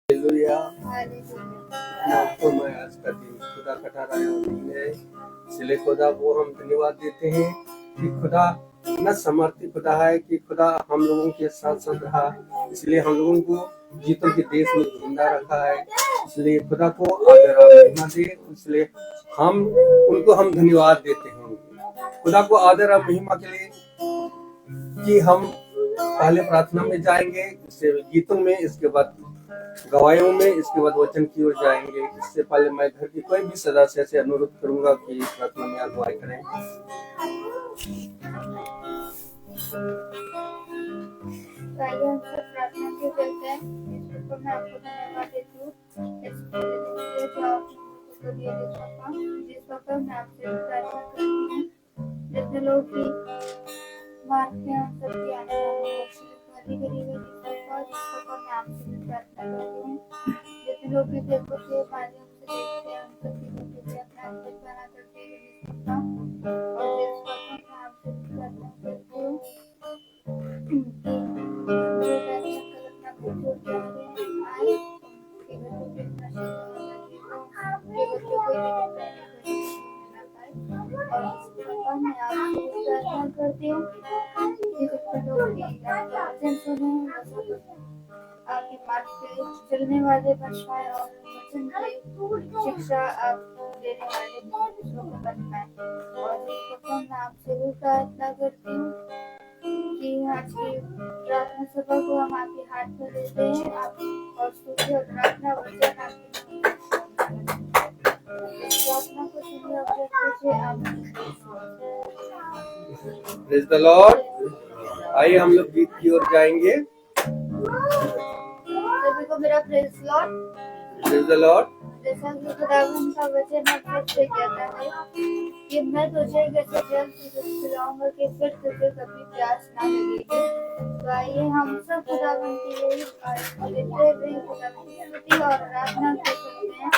Hallelujah. आपको मैं आज का दिन खुदा का ठहराया हुआ दिन है, इसलिए खुदा को हम धन्यवाद देते हैं कि खुदा इतना समर्थी खुदा है कि खुदा हम लोगों के साथ साथ रहा, इसलिए हम लोगों को जीतों के देश में जिंदा रखा है। इसलिए खुदा को आदर और महिमा दे, इसलिए हम उनको धन्यवाद देते हैं खुदा को आदर और महिमा के लिए कि हम पहले प्रार्थना में जाएंगे, इससे गीतों में, इसके बाद गवाहियों में, इसके बाद वचन की ओर जाएंगे। इससे पहले मैं घर की कोई भी सदस्य से अनुरोध करूंगा कि प्रार्थना में अगुवाई करें। प्रार्थना के चलते हैं मैं आपको धन्यवाद देती हूँ जिस वक्त मैं आपसे प्रार्थना करती हूँ, जितने लोग भी भारत में सबकी आने वाली गरीब है जिस वक्त मैं आपसे प्रार्थना करती हूँ, जितने लोग भी फेसबुक के माध्यम से देखते हैं उन सबकी के लिए अपना अंतर बना करते हैं और जिस वक्त मैं आपसे प्रार्थना करती हूँ आपके मार्ग पे चलने वाले बचवाए और वचन की शिक्षा आप देने वाले दूसरों को बनवाए। और मैं आपसे भी प्रार्थना करती हूँ कि आज की प्रार्थना सभा को हम आपके हाथ में देते हैं, आप और स्तुति और प्रार्थना वचन आपके प्रार्थना को सुनिए और कीजिए। आमीन। Praise the Lord. आइए हम लोग गीत की ओर जाएंगे। सभी को मेरा praise Lord. Praise the Lord. जैसा कि खुदावन का वचन आपसे कहता है कि मैं तुझे कैसे जल पिलाऊंगा कि फिर तुझे कभी प्यास ना लगेगी। तो आइए हम सब खुदावन की यही पवित्र खुदावन की स्तुति और आराधना कर सकते हैं।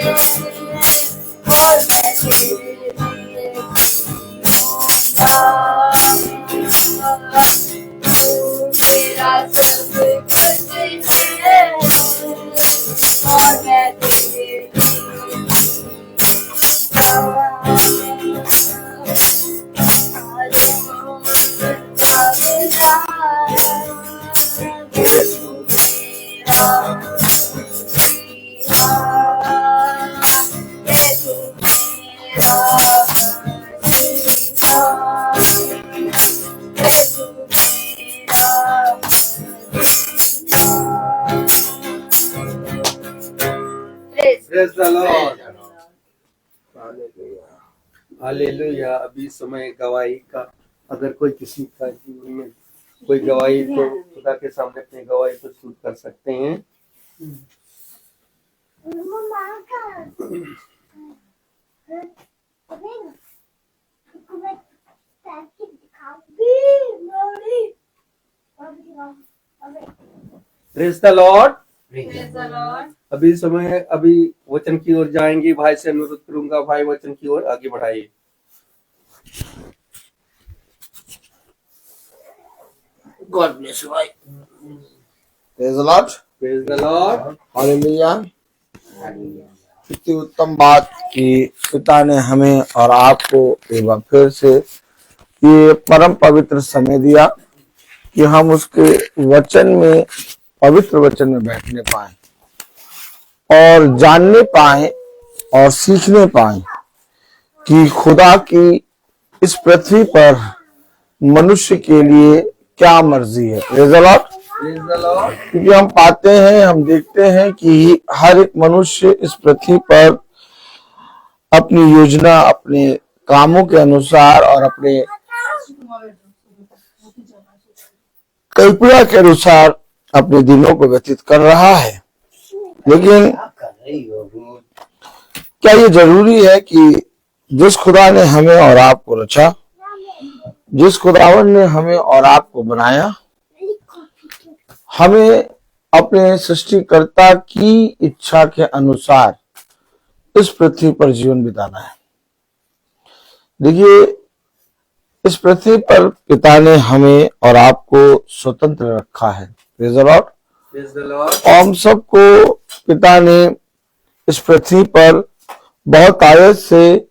और मैं तेरे लिए जीऊंगा। तू मेरा सब कुछ है और मैं तेरे लिए Praise the Lord. हालेलुया। अभी समय गवाही का, अगर कोई किसी का जीवन में कोई गवाही, तो खुदा के सामने अपनी गवाही प्रस्तुत कर सकते हैं। Praise the Lord. अभी वचन की ओर जाएंगे। भाई से अनुरोध करूंगा, भाई वचन की ओर आगे बढ़ाइए। God bless you, भाई। Praise the Lord। Praise the lord. Hallelujah. इतनी उत्तम बात कि पिता ने हमें और आपको एक बार फिर से ये परम पवित्र समय दिया कि हम उसके वचन में, पवित्र वचन में बैठने पाए और जानने पाए और सीखने पाए कि खुदा की इस पृथ्वी पर मनुष्य के लिए क्या मर्जी है। Praise the Lord. क्योंकि हम पाते हैं, हम देखते हैं कि हर एक मनुष्य इस पृथ्वी पर अपनी योजना, अपने कामों के अनुसार और अपने कल्पना के अनुसार अपने दिनों को व्यतीत कर रहा है। लेकिन क्या ये जरूरी है कि जिस खुदा ने हमें और आपको रचा, जिस खुदावन ने हमें और आपको बनाया, हमें अपने सृष्टिकर्ता की इच्छा के अनुसार इस पृथ्वी पर जीवन बिताना है। देखिए, इस पृथ्वी पर पिता ने हमें और आपको स्वतंत्र रखा है। Praise the Lord. और हम सबको पिता ने इस पृथ्वी पर बहुत आयत से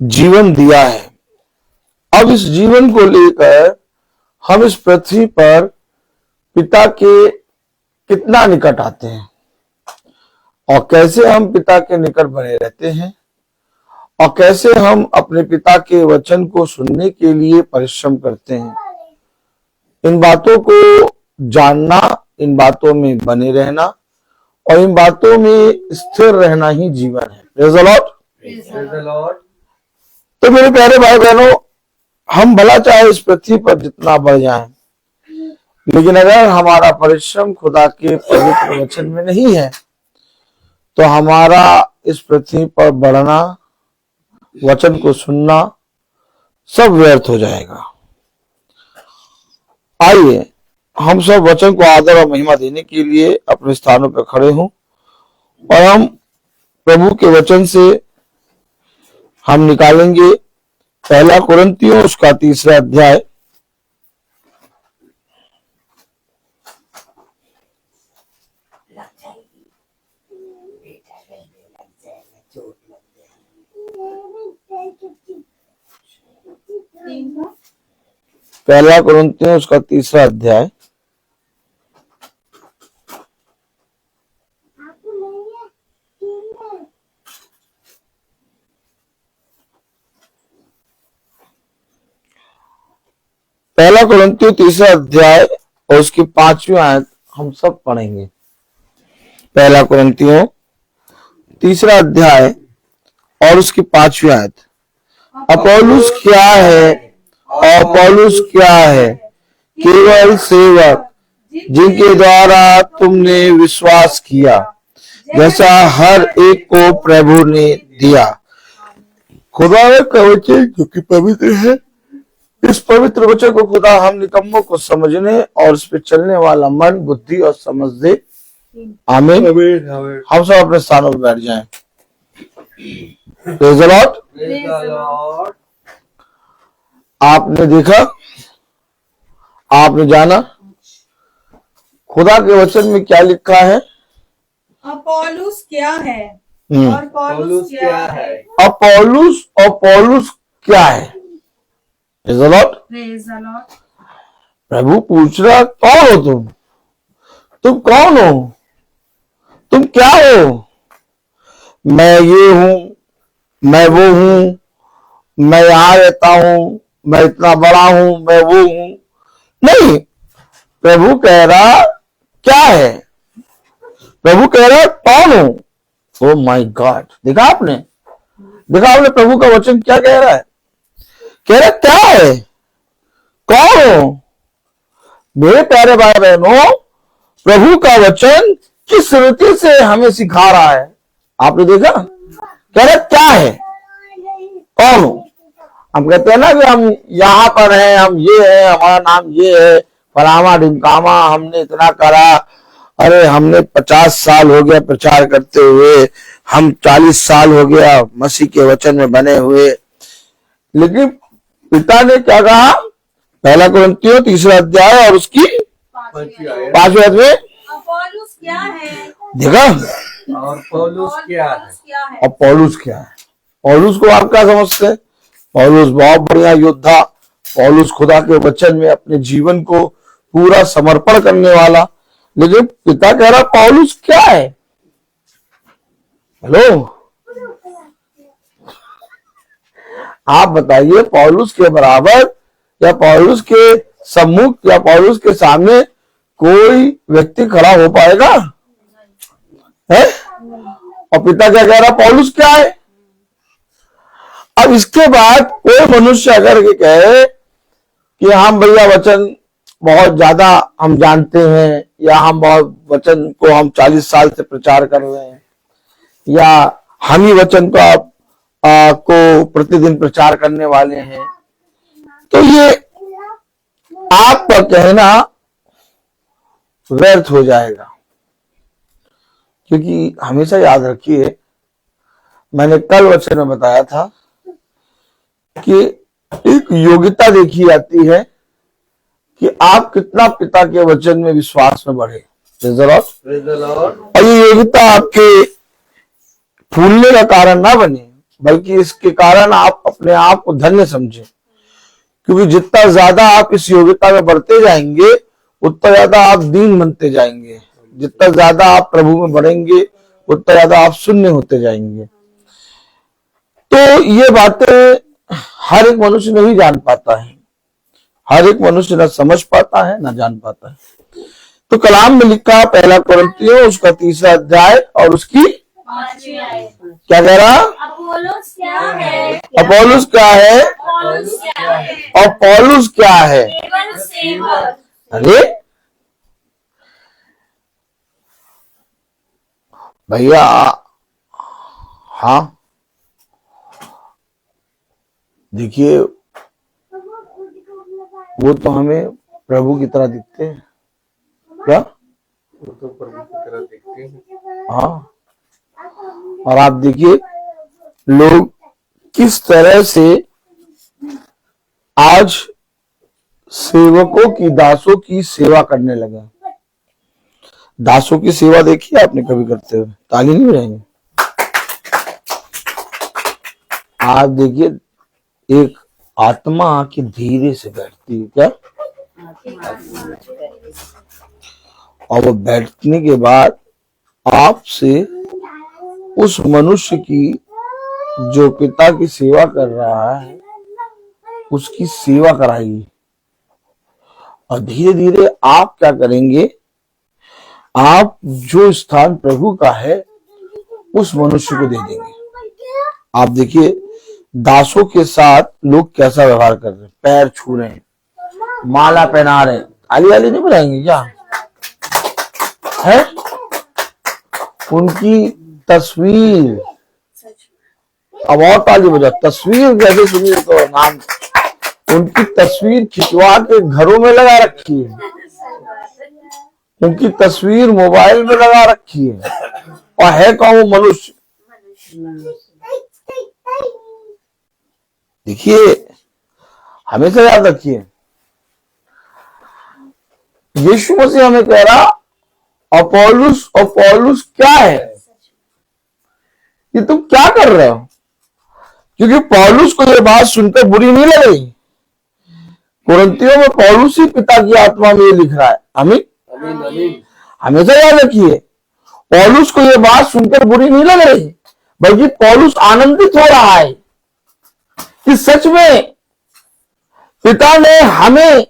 जीवन दिया है। अब इस जीवन को लेकर हम इस पृथ्वी पर पिता के कितना निकट आते हैं और कैसे हम पिता के निकट बने रहते हैं और कैसे हम अपने पिता के वचन को सुनने के लिए परिश्रम करते हैं। इन बातों को जानना, इन बातों में बने रहना और इन बातों में स्थिर रहना ही जीवन है। Praise the Lord. Praise the Lord. तो मेरे प्यारे भाई बहनों, हम भला चाहे इस पृथ्वी पर जितना बढ़ जाएं, लेकिन अगर हमारा परिश्रम खुदा के पवित्र वचन में नहीं है तो हमारा इस पृथ्वी पर बढ़ना, वचन को सुनना सब व्यर्थ हो जाएगा। आइए हम सब वचन को आदर और महिमा देने के लिए अपने स्थानों पर खड़े हों और हम प्रभु के वचन से हम निकालेंगे पहला कुरिन्थियों उसका 3 अध्याय। पहला कुरिन्थियों उसका 3 अध्याय। पहला कुरिन्थियों 3 अध्याय और उसकी 5वीं आयत हम सब पढ़ेंगे। पहला कुरिन्थियों 3 अध्याय और उसकी 5वीं आयत। अपोलोस क्या है और पौलुस क्या है? केवल सेवक जिनके द्वारा तुमने विश्वास किया, जैसा हर एक को प्रभु ने दिया। खुदा का वचन जो कि पवित्र है, इस पवित्र वचन को खुदा हम निकम्मों को समझने और इस पे चलने वाला मन, बुद्धि और समझ दे। आमीन। आमीन आमीन। हम सब अपने स्थानों पर बैठ जाएं। Praise the Lord. Praise the Lord. आपने देखा, आपने जाना, खुदा के वचन में क्या लिखा है। अपोलोस क्या है हम्म। और पौलुस पौलुस क्या है। अपोलोस और पौलुस क्या है। Praise the Lord. Praise the Lord. प्रभु पूछ रहा, कौन हो तुम कौन हो, तुम क्या हो। मैं ये हूं, मैं वो हूं, मैं यहां रहता हूं, मैं इतना बड़ा हूं, मैं वो हूं। नहीं, प्रभु कह रहा क्या है। प्रभु कह रहा कौन हो। ओ माय गॉड, देखा आपने प्रभु का वचन क्या कह रहा है। कह रहा क्या है, कौन हो। मेरे प्यारे भाई बहनों, प्रभु का वचन किस रीति से हमें सिखा रहा है। आपने देखा, कह रहा क्या है, कौन हो। हम कहते हैं ना कि हम यहाँ पर हैं, हम ये है, हमारा नाम ये है, फलामा ढिमकामा, हमने इतना करा, अरे हमने 50 साल हो गया प्रचार करते हुए, हम 40 साल हो गया मसीह के वचन में बने हुए। लेकिन पिता ने क्या कहा, पहला कुरिन्थियों 3 अध्याय और उसकी 5वें अध्याय में, अपोलोस क्या है। देखा, और पौलुस क्या है। और पौलुस क्या है। पौलुस को आप क्या समझते हैं। पौलुस बहुत बढ़िया योद्धा, पौलुस खुदा के वचन में अपने जीवन को पूरा समर्पण करने वाला। लेकिन पिता कह रहा पौलुस क्या है। हेलो, आप बताइए, पौलुस के बराबर या पौलुस के सम्मुख या पौलुस के सामने कोई व्यक्ति खड़ा हो पाएगा है। और पिता क्या कह रहा, पौलुस क्या है। अब इसके बाद कोई मनुष्य अगर ये कहे कि हम भैया वचन बहुत ज्यादा हम जानते हैं, या हम बहुत वचन को हम 40 साल से प्रचार कर रहे हैं, या हम ही वचन को प्रतिदिन प्रचार करने वाले हैं, तो ये आपका कहना व्यर्थ हो जाएगा। क्योंकि हमेशा याद रखिए, मैंने कल वचन में बताया था कि एक योग्यता देखी जाती है कि आप कितना पिता के वचन में विश्वास में बढ़े। Praise the Lord. और ये योग्यता आपके फूलने का कारण ना बने, बल्कि इसके कारण आप अपने आप को धन्य समझें। क्योंकि जितना ज्यादा आप इस योग्यता में बढ़ते जाएंगे, उतना ज्यादा आप दीन बनते जाएंगे। जितना ज्यादा आप प्रभु में बढ़ेंगे, उतना ज्यादा आप शून्य होते जाएंगे। तो ये बातें हर एक मनुष्य नहीं जान पाता है, हर एक मनुष्य ना समझ पाता है, ना जान पाता है। तो कलाम में लिखा पहला कुरिन्थियों उसका 3 अध्याय और उसकी क्या कह रहा, अपोलोस क्या है। अपोलोस क्या है और पौलुस क्या है। अरे भैया, हाँ देखिए, वो तो हमें प्रभु की तरह दिखते हैं। क्या, वो तो प्रभु की तरह दिखते हैं। हाँ। और आप देखिए लोग किस तरह से आज सेवकों की, दासों की सेवा करने लगे। दासों की सेवा देखी आपने कभी करते हुए, ताली नहीं बजाएंगे। आप देखिए, एक आत्मा आके धीरे से बैठती है, क्या, और वो बैठने के बाद आपसे उस मनुष्य की जो पिता की सेवा कर रहा है उसकी सेवा कराएगी। और धीरे धीरे आप क्या करेंगे, आप जो स्थान प्रभु का है उस मनुष्य को दे देंगे। आप देखिए दासों के साथ लोग कैसा व्यवहार कर रहे हैं, पैर छू रहे हैं, माला पहना रहे हैं। आली आली नहीं बनाएंगे क्या है। उनकी तस्वीर, अब और ताली बजा, तस्वीर कैसे सुनिए तो नाम, उनकी तस्वीर खिंचवा के घरों में लगा रखी है। उनकी तस्वीर मोबाइल में लगा रखी है और है कौन वो मनुष्य। देखिए हमेशा याद रखिए, यीशु मसीह हमें कह रहा और पौलुस क्या है, ये तुम क्या कर रहे हो? क्योंकि पौलुस को ये बात सुनकर बुरी नहीं लग रही। कुरिन्थियों में पौलुस ही पिता की आत्मा में ये लिख रहा है। आमीन। हमेशा याद रखिए, पौलुस को ये बात सुनकर बुरी नहीं लग रही, बल्कि पौलुस आनंदित हो रहा है कि सच में पिता ने हमें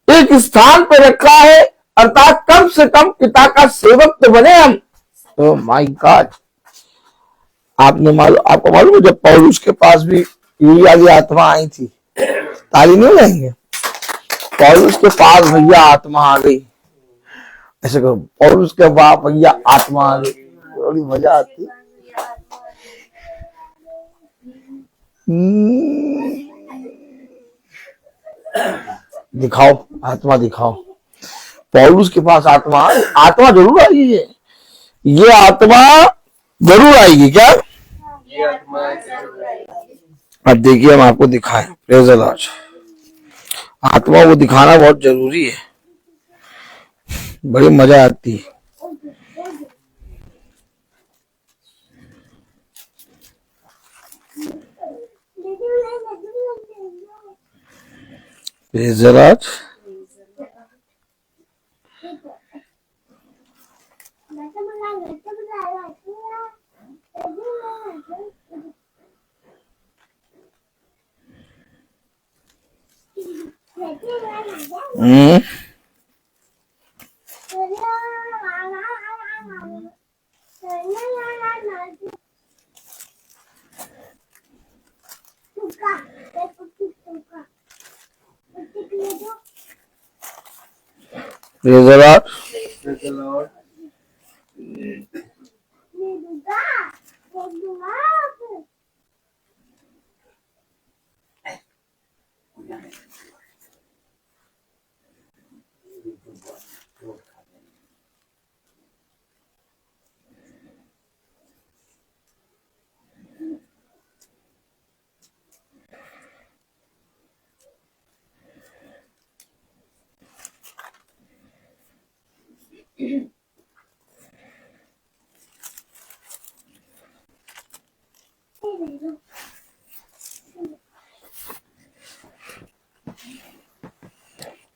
एक स्थान पर रखा है, अर्थात कम से कम पिता का सेवक तो बने हम। तो माय गॉड, आपको मालूम है जब पौलुस के पास भी यही वाली आत्मा आई थी, ताली नहीं लगाएंगे, पौलुस के पास भैया आत्मा आ गई, ऐसे करो, पौलुस के बाप भैया आत्मा आ गई, बड़ी मजा आती। दिखाओ आत्मा, दिखाओ। पौलुस के पास आत्मा जरूर आई है, ये आत्मा जरूर आएगी। क्या ये आत्मा जरूर आएगी। अब देखिए हम आपको दिखाएं। Praise the Lord. आत्मा को दिखाना बहुत जरूरी है, बड़ी मजा आती है। Praise the lord. Praise the Lord. Praise the Lord.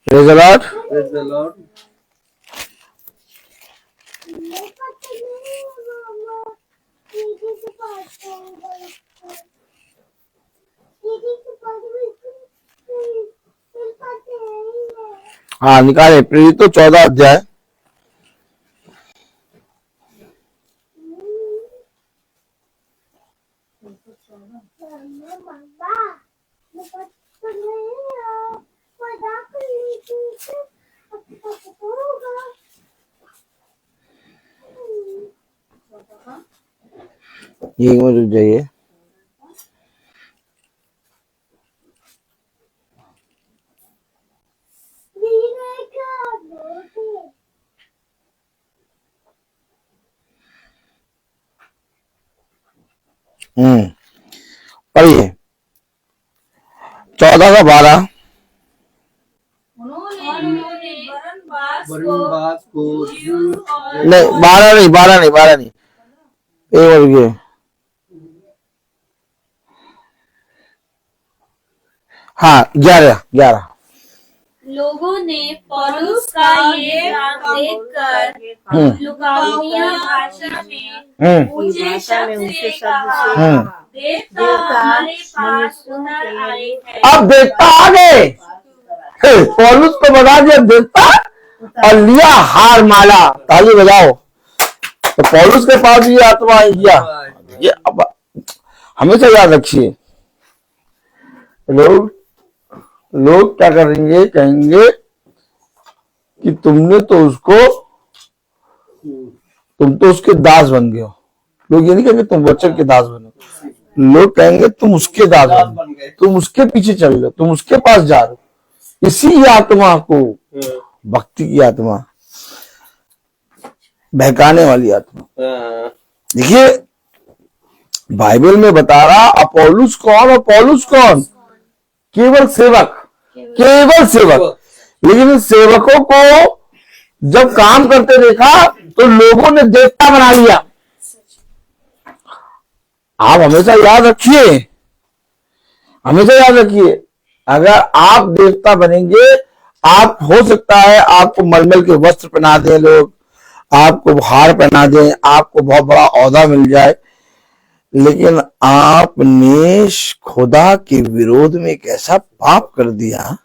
Praise the Lord. Praise the Lord. हाँ निकाले, प्रेरित तो 14 अध्याय। ये में रुक जाइए। पढ़िए 14 का 12। बरनबास को नहीं 12 नहीं एक और ये। हाँ 11। लोगों ने पौलुस का ये काम देखकर लुकाउनिया भाषा में ऊंचे शब्द से कहा, देवता हमारे पास उतर आए हैं। अब देवता आ गए, पौलुस को बता दिया देवता और लिया हार माला। ताली बजाओ। तो पौलुस के पास ये आत्मा आई गया। ये अब हमेशा याद रखिए, लोग क्या करेंगे, कहेंगे कि तुम तो उसके दास बन गए हो। लोग ये नहीं कहेंगे तुम वचन के दास बनो, लोग कहेंगे तुम उसके दास बन गए, तुम उसके पीछे चल रहे हो, तुम उसके पास जा रहे हो। इसी आत्मा को, भक्ति की आत्मा, बहकाने वाली आत्मा। हाँ, देखिए बाइबल में बता रहा अपोलुस कौन और पौलुस कौन, केवल सेवक, केवल सेवक। लेकिन इन सेवकों को जब काम करते देखा तो लोगों ने देवता बना लिया। आप हमेशा याद रखिए, हमेशा याद रखिए, अगर आप देवता बनेंगे, आप हो सकता है आपको मलमल के वस्त्र पहना दें लोग, आपको हार पहना दें, आपको बहुत बड़ा औहदा मिल जाए, लेकिन आपने खुदा के विरोध में एक ऐसा पाप कर दिया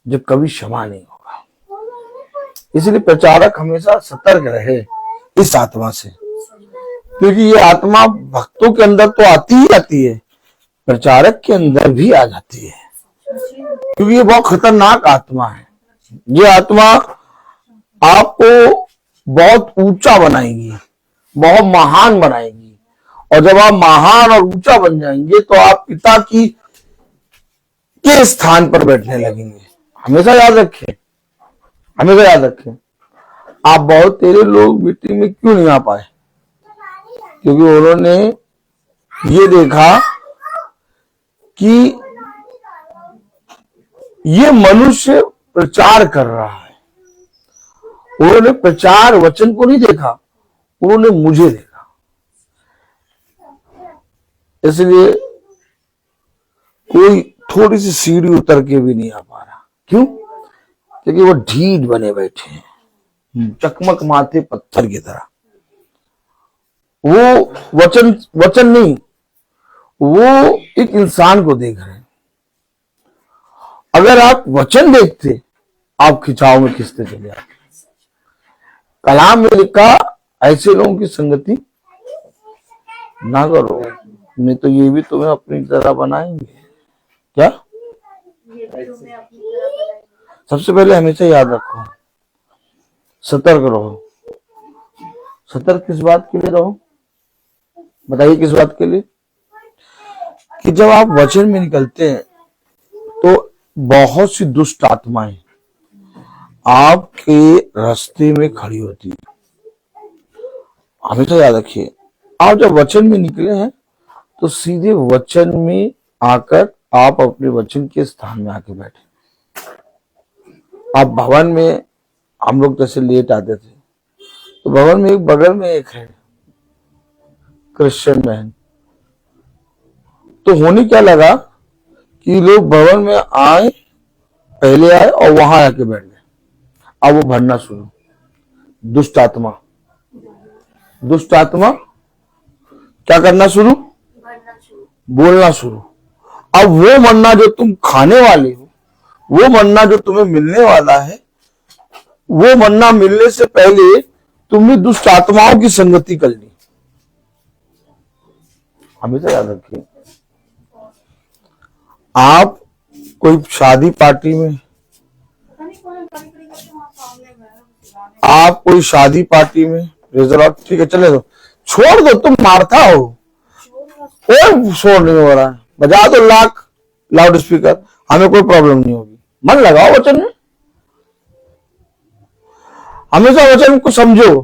जो कभी क्षमा नहीं होगा। इसलिए प्रचारक हमेशा सतर्क रहे इस आत्मा से, क्योंकि ये आत्मा भक्तों के अंदर तो आती ही आती है, प्रचारक के अंदर भी आ जाती है, क्योंकि ये बहुत खतरनाक आत्मा है। ये आत्मा आपको बहुत ऊंचा बनाएगी, बहुत महान बनाएगी, और जब आप महान और ऊंचा बन जाएंगे तो आप पिता की के स्थान पर बैठने लगेंगे। हमेशा याद रखें, हमेशा याद रखें। आप बहुत तेरे लोग मीटिंग में क्यों नहीं आ पाए, क्योंकि उन्होंने ये देखा कि ये मनुष्य प्रचार कर रहा है। उन्होंने प्रचार वचन को नहीं देखा, उन्होंने मुझे देखा। इसलिए कोई थोड़ी सी सीढ़ी उतर के भी नहीं आ पा रहा। क्यों? क्योंकि वो ढीठ बने बैठे हैं, चकमक माथे पत्थर की तरह। वो वचन नहीं, वो एक इंसान को देख रहे हैं। अगर आप वचन देखते, आप खिंचाव में खिंचते चले आते। कलाम में लिखा ऐसे लोगों की संगति ना करो, नहीं तो ये भी तुम्हें अपनी तरह बनाएंगे। क्या? सबसे पहले हमेशा याद रखो, सतर्क रहो। सतर्क किस बात के लिए रहो? बताइए किस बात के लिए? कि जब आप वचन में निकलते हैं तो बहुत सी दुष्ट आत्माएं आपके रास्ते में खड़ी होती है। हमेशा याद रखिए, आप जब वचन में निकले हैं तो सीधे वचन में आकर आप अपने वचन के स्थान में आके बैठे। आप भवन में, हम लोग जैसे लेट आते थे तो भवन में एक बगल में एक है क्रिश्चियन बहन, तो होने क्या लगा कि लोग भवन में आए, पहले आए और वहां आके बैठ गए। अब वो भरना शुरू, दुष्ट आत्मा, दुष्ट आत्मा क्या करना शुरू? बोलना शुरू। अब वो मन्ना जो तुम खाने वाले हो, वो मन्ना जो तुम्हें मिलने वाला है, वो मन्ना मिलने से पहले तुमने दुष्ट आत्माओं की संगति कर ली। हमेशा याद रखिए, आप कोई शादी पार्टी में, आप कोई शादी पार्टी में, ठीक है चले दो, छोड़ दो, तुम मारता हो, कोई शोर नहीं हो रहा है, बजा दो लाउड स्पीकर, हमें कोई प्रॉब्लम नहीं होगी। मन लगाओ वचन में, हमेशा वचन को समझो,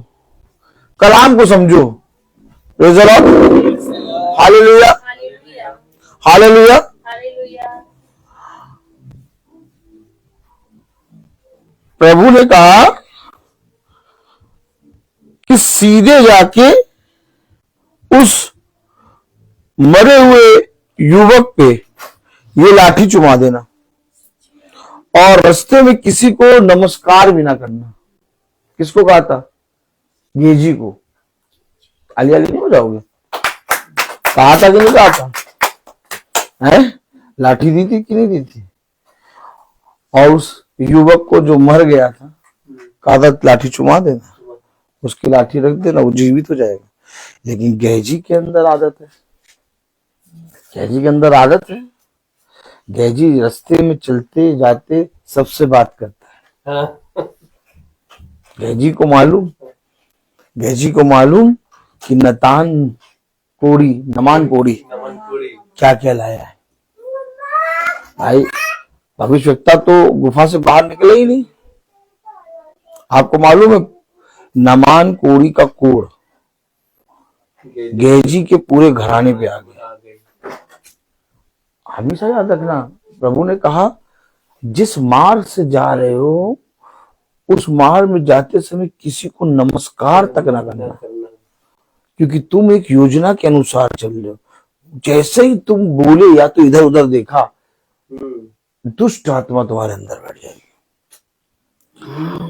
कलाम को समझो। Praise the lord, hallelujah, hallelujah. प्रभु ने कहा कि सीधे जाके उस मरे हुए युवक पे ये लाठी चुमा देना और रास्ते में किसी को नमस्कार भी ना करना। किसको कहा था? गेजी को। आली आली नहीं हो जाओगे? कहा था कि नहीं कहा था? है? लाठी दी थी कि नहीं दी थी? और उस युवक को जो मर गया था, कहा था लाठी चुमा देना, उसकी लाठी रख देना, वो जीवित हो जाएगा। लेकिन गेजी के अंदर आदत है, गेजी के अंदर आदत है, गेजी रास्ते में चलते जाते सबसे बात करता है। गेजी को मालूम कि नमान कोड़ी क्या क्या लाया है। भाई भविष्यवक्ता तो गुफा से बाहर निकले ही नहीं। आपको मालूम है नमान कोड़ी का कोड़ गेहजी के पूरे घराने पे आ गया। आ गई। हमेशा याद रखना, प्रभु ने कहा जिस मार्ग से जा रहे हो उस मार्ग में जाते समय किसी को नमस्कार तक ना करना, क्योंकि तुम एक योजना के अनुसार चल रहे हो। जैसे ही तुम बोले या तो इधर उधर देखा, दुष्ट आत्मा तुम्हारे अंदर बैठ जाएगी।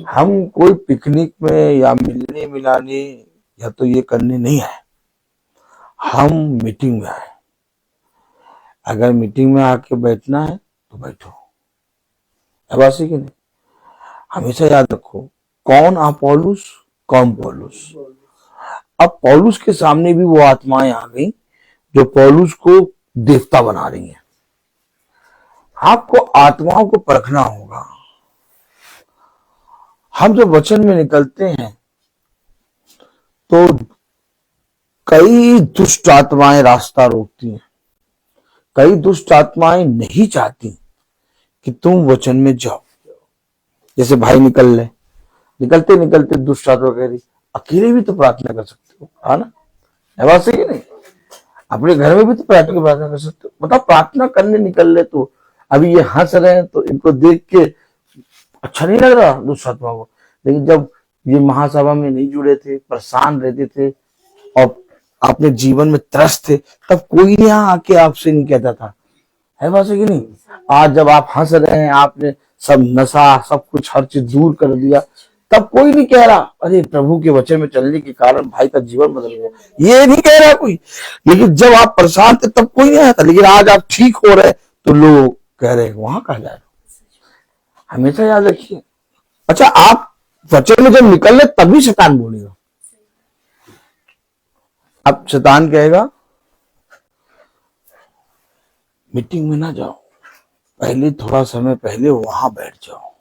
हम कोई पिकनिक में या मिलने मिलाने या तो ये करने नहीं आए, हम मीटिंग में आए। अगर मीटिंग में आके बैठना है तो बैठो, अब ऐसे कि नहीं। हमेशा याद रखो, कौन अपोलोस कौन पौलुस। अब पौलुस के सामने भी वो आत्माएं आ गई जो पौलुस को देवता बना रही हैं। आपको आत्माओं को परखना होगा। हम जब वचन में निकलते हैं तो कई दुष्ट आत्माएं रास्ता रोकती हैं, कई दुष्ट आत्माएं नहीं चाहती कि तुम वचन में जाओ। जैसे भाई निकलते निकलते दुष्ट आत्मा कह रही अकेले भी तो प्रार्थना कर सकते हो, है ना? है बात सही नहीं? अपने घर में भी तो प्रार्थना कर सकते हो। मतलब प्रार्थना करने निकल रहे तो अभी ये हंस रहे हैं तो इनको देख के अच्छा नहीं लग रहा दुष्ट आत्मा को, लेकिन जब ये महासभा में नहीं जुड़े थे, परेशान रहते थे और अपने जीवन में त्रस्त थे, तब कोई यहाँ आके आपसे नहीं कहता था, है बात सही नहीं? आज जब आप हंस रहे हैं, आपने सब नशा सब कुछ हर चीज दूर कर दिया, तब कोई नहीं कह रहा अरे प्रभु के वचन में चलने के कारण भाई का जीवन बदल गया, ये नहीं कह रहा कोई। लेकिन जब आप परेशान थे तब कोई नहीं आया था, लेकिन आज आप ठीक हो रहे तो लोग कह रहे वहां कहा जा रहा। हमेशा याद रखिए। अच्छा, आप वचन में जब निकल रहे तभी शैतान बोलेगा। अब शैतान कहेगा मीटिंग में ना जाओ, पहले थोड़ा समय पहले वहां बैठ जाओ,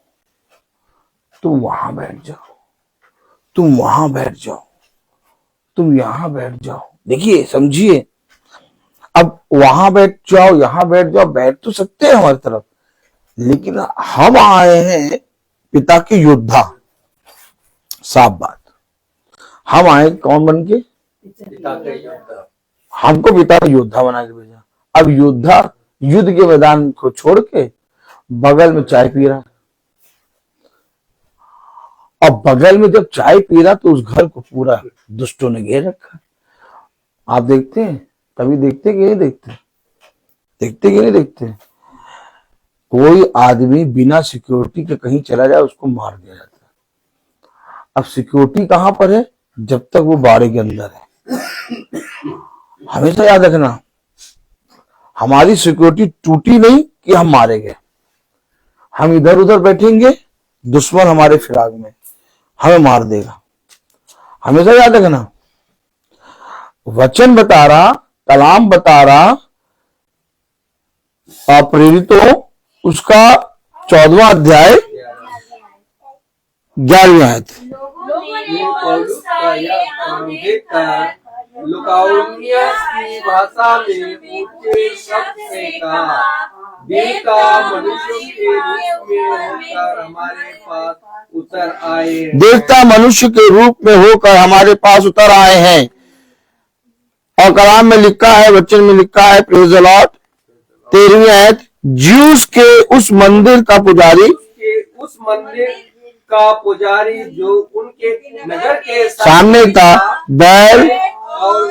तुम वहां बैठ जाओ, तुम वहां बैठ जाओ, तुम यहां बैठ जाओ। देखिए समझिए, अब वहां बैठ जाओ यहां बैठ जाओ, बैठ तो सकते हैं हमारी तरफ, लेकिन हम आए हैं पिता के योद्धा। साफ बात, हम आए कौन बन के? पिता का योद्धा। हमको पिता का योद्धा बना के भेजा। अब योद्धा युद्ध के मैदान को छोड़ के बगल में चाय पी रहा, और बगल में जब चाय पी रहा तो उस घर को पूरा दुष्टों ने घेर रखा। आप देखते हैं, कभी देखते कि नहीं देखते? देखते कि नहीं देखते? कोई आदमी बिना सिक्योरिटी के कहीं चला जाए उसको मार दिया जाता है। अब सिक्योरिटी कहां पर है? जब तक वो बाड़े के अंदर है। हमेशा याद रखना, हमारी सिक्योरिटी टूटी नहीं कि हम मारे गए। हम इधर उधर बैठेंगे, दुश्मन हमारे फिराक में हमें मार देगा। हमेशा याद रखना, वचन बता रहा, कलाम बता रहा, प्रेरितों उसका 14वां अध्याय 11वीं आयत। लोगों ने पौलुस का यह काम देखकर लुकाउनिया की भाषा में ऊंचे शब्द से कहा, देवता मनुष्य के रूप में होकर हमारे पास उतर आए हैं। देवता मनुष्य के रूप में होकर हमारे पास उतर आए हैं। और कलाम में लिखा है, वचन में लिखा है, प्रेज़ द लॉर्ड, 13वीं आयत, ज्यूस के उस मंदिर का पुजारी जो उनके नगर के सामने था, बैल और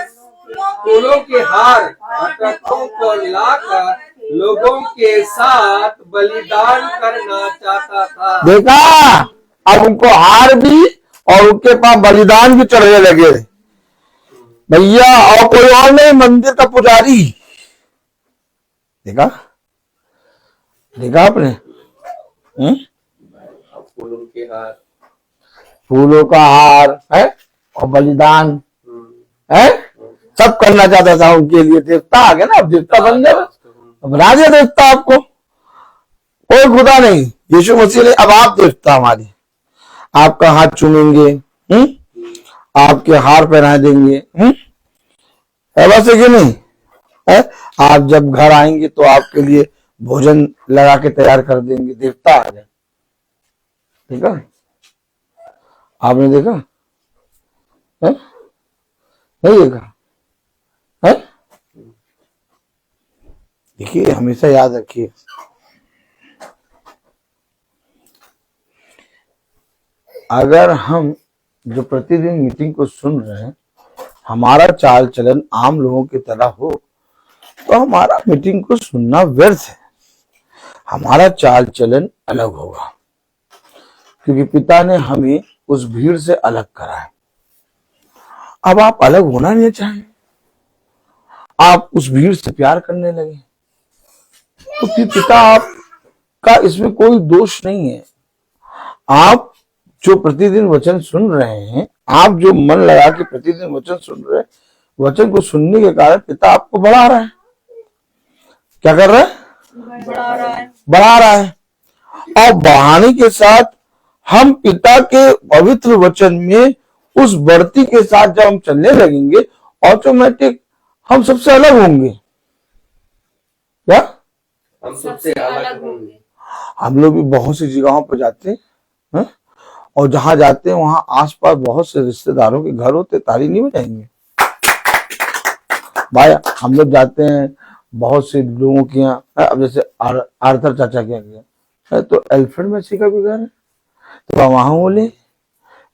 फूलों के हार अटकों को लाकर लोगों के साथ बलिदान करना चाहता था। देखा, अब उनको हार भी और उनके पास बलिदान भी चढ़ने लगे भैया, और कोई और नहीं, मंदिर का पुजारी। देखा, देखा आपने? फूलों का हार है और बलिदान है, सब करना चाहता था उनके लिए। देवता आ गया ना, अब देवता बन गया, बना दिया देवता आपको। कोई खुदा नहीं, यीशु मसीह ने, अब आप देवता हमारे। आपका हाथ चूमेंगे, आपके हार पहना देंगे, वैसे कि नहीं है? आप जब घर आएंगे तो आपके लिए भोजन लगा के तैयार कर देंगे। देवता आ गए, ठीक है? आपने देखा? है? नहीं देखा है? देखिए, हमेशा याद रखिए, अगर हम जो प्रतिदिन मीटिंग को सुन रहे हैं हमारा चाल चलन आम लोगों की तरह हो तो हमारा मीटिंग को सुनना व्यर्थ है। हमारा चाल चलन अलग होगा, क्योंकि पिता ने हमें उस भीड़ से अलग करा है। अब आप अलग होना नहीं चाहें, आप उस भीड़ से प्यार करने लगे, तो फिर पिता आपका इसमें कोई दोष नहीं है। आप जो प्रतिदिन वचन सुन रहे हैं, आप जो मन लगा के प्रतिदिन वचन सुन रहे हैं, वचन को सुनने के कारण पिता आपको बढ़ा रहा है। क्या कर रहा है? बढ़ा रहा है। और बढ़ाने के साथ हम पिता के पवित्र वचन में उस बढ़ती के साथ जब हम चलने लगेंगे, ऑटोमेटिक हम सबसे अलग होंगे। क्या हम सबसे अलग होंगे। हम लोग भी बहुत सी जगहों पर जाते हैं, और जहां जाते हैं वहां आसपास बहुत से रिश्तेदारों के घर होते, ताली नहीं बजाएंगे भाई। हम लोग जाते हैं बहुत से लोगों के यहाँ, अब जैसे आर्थर चाचा के यहाँ तो एल्फ्रेड मैसी का भी घर है, तो वहां बोले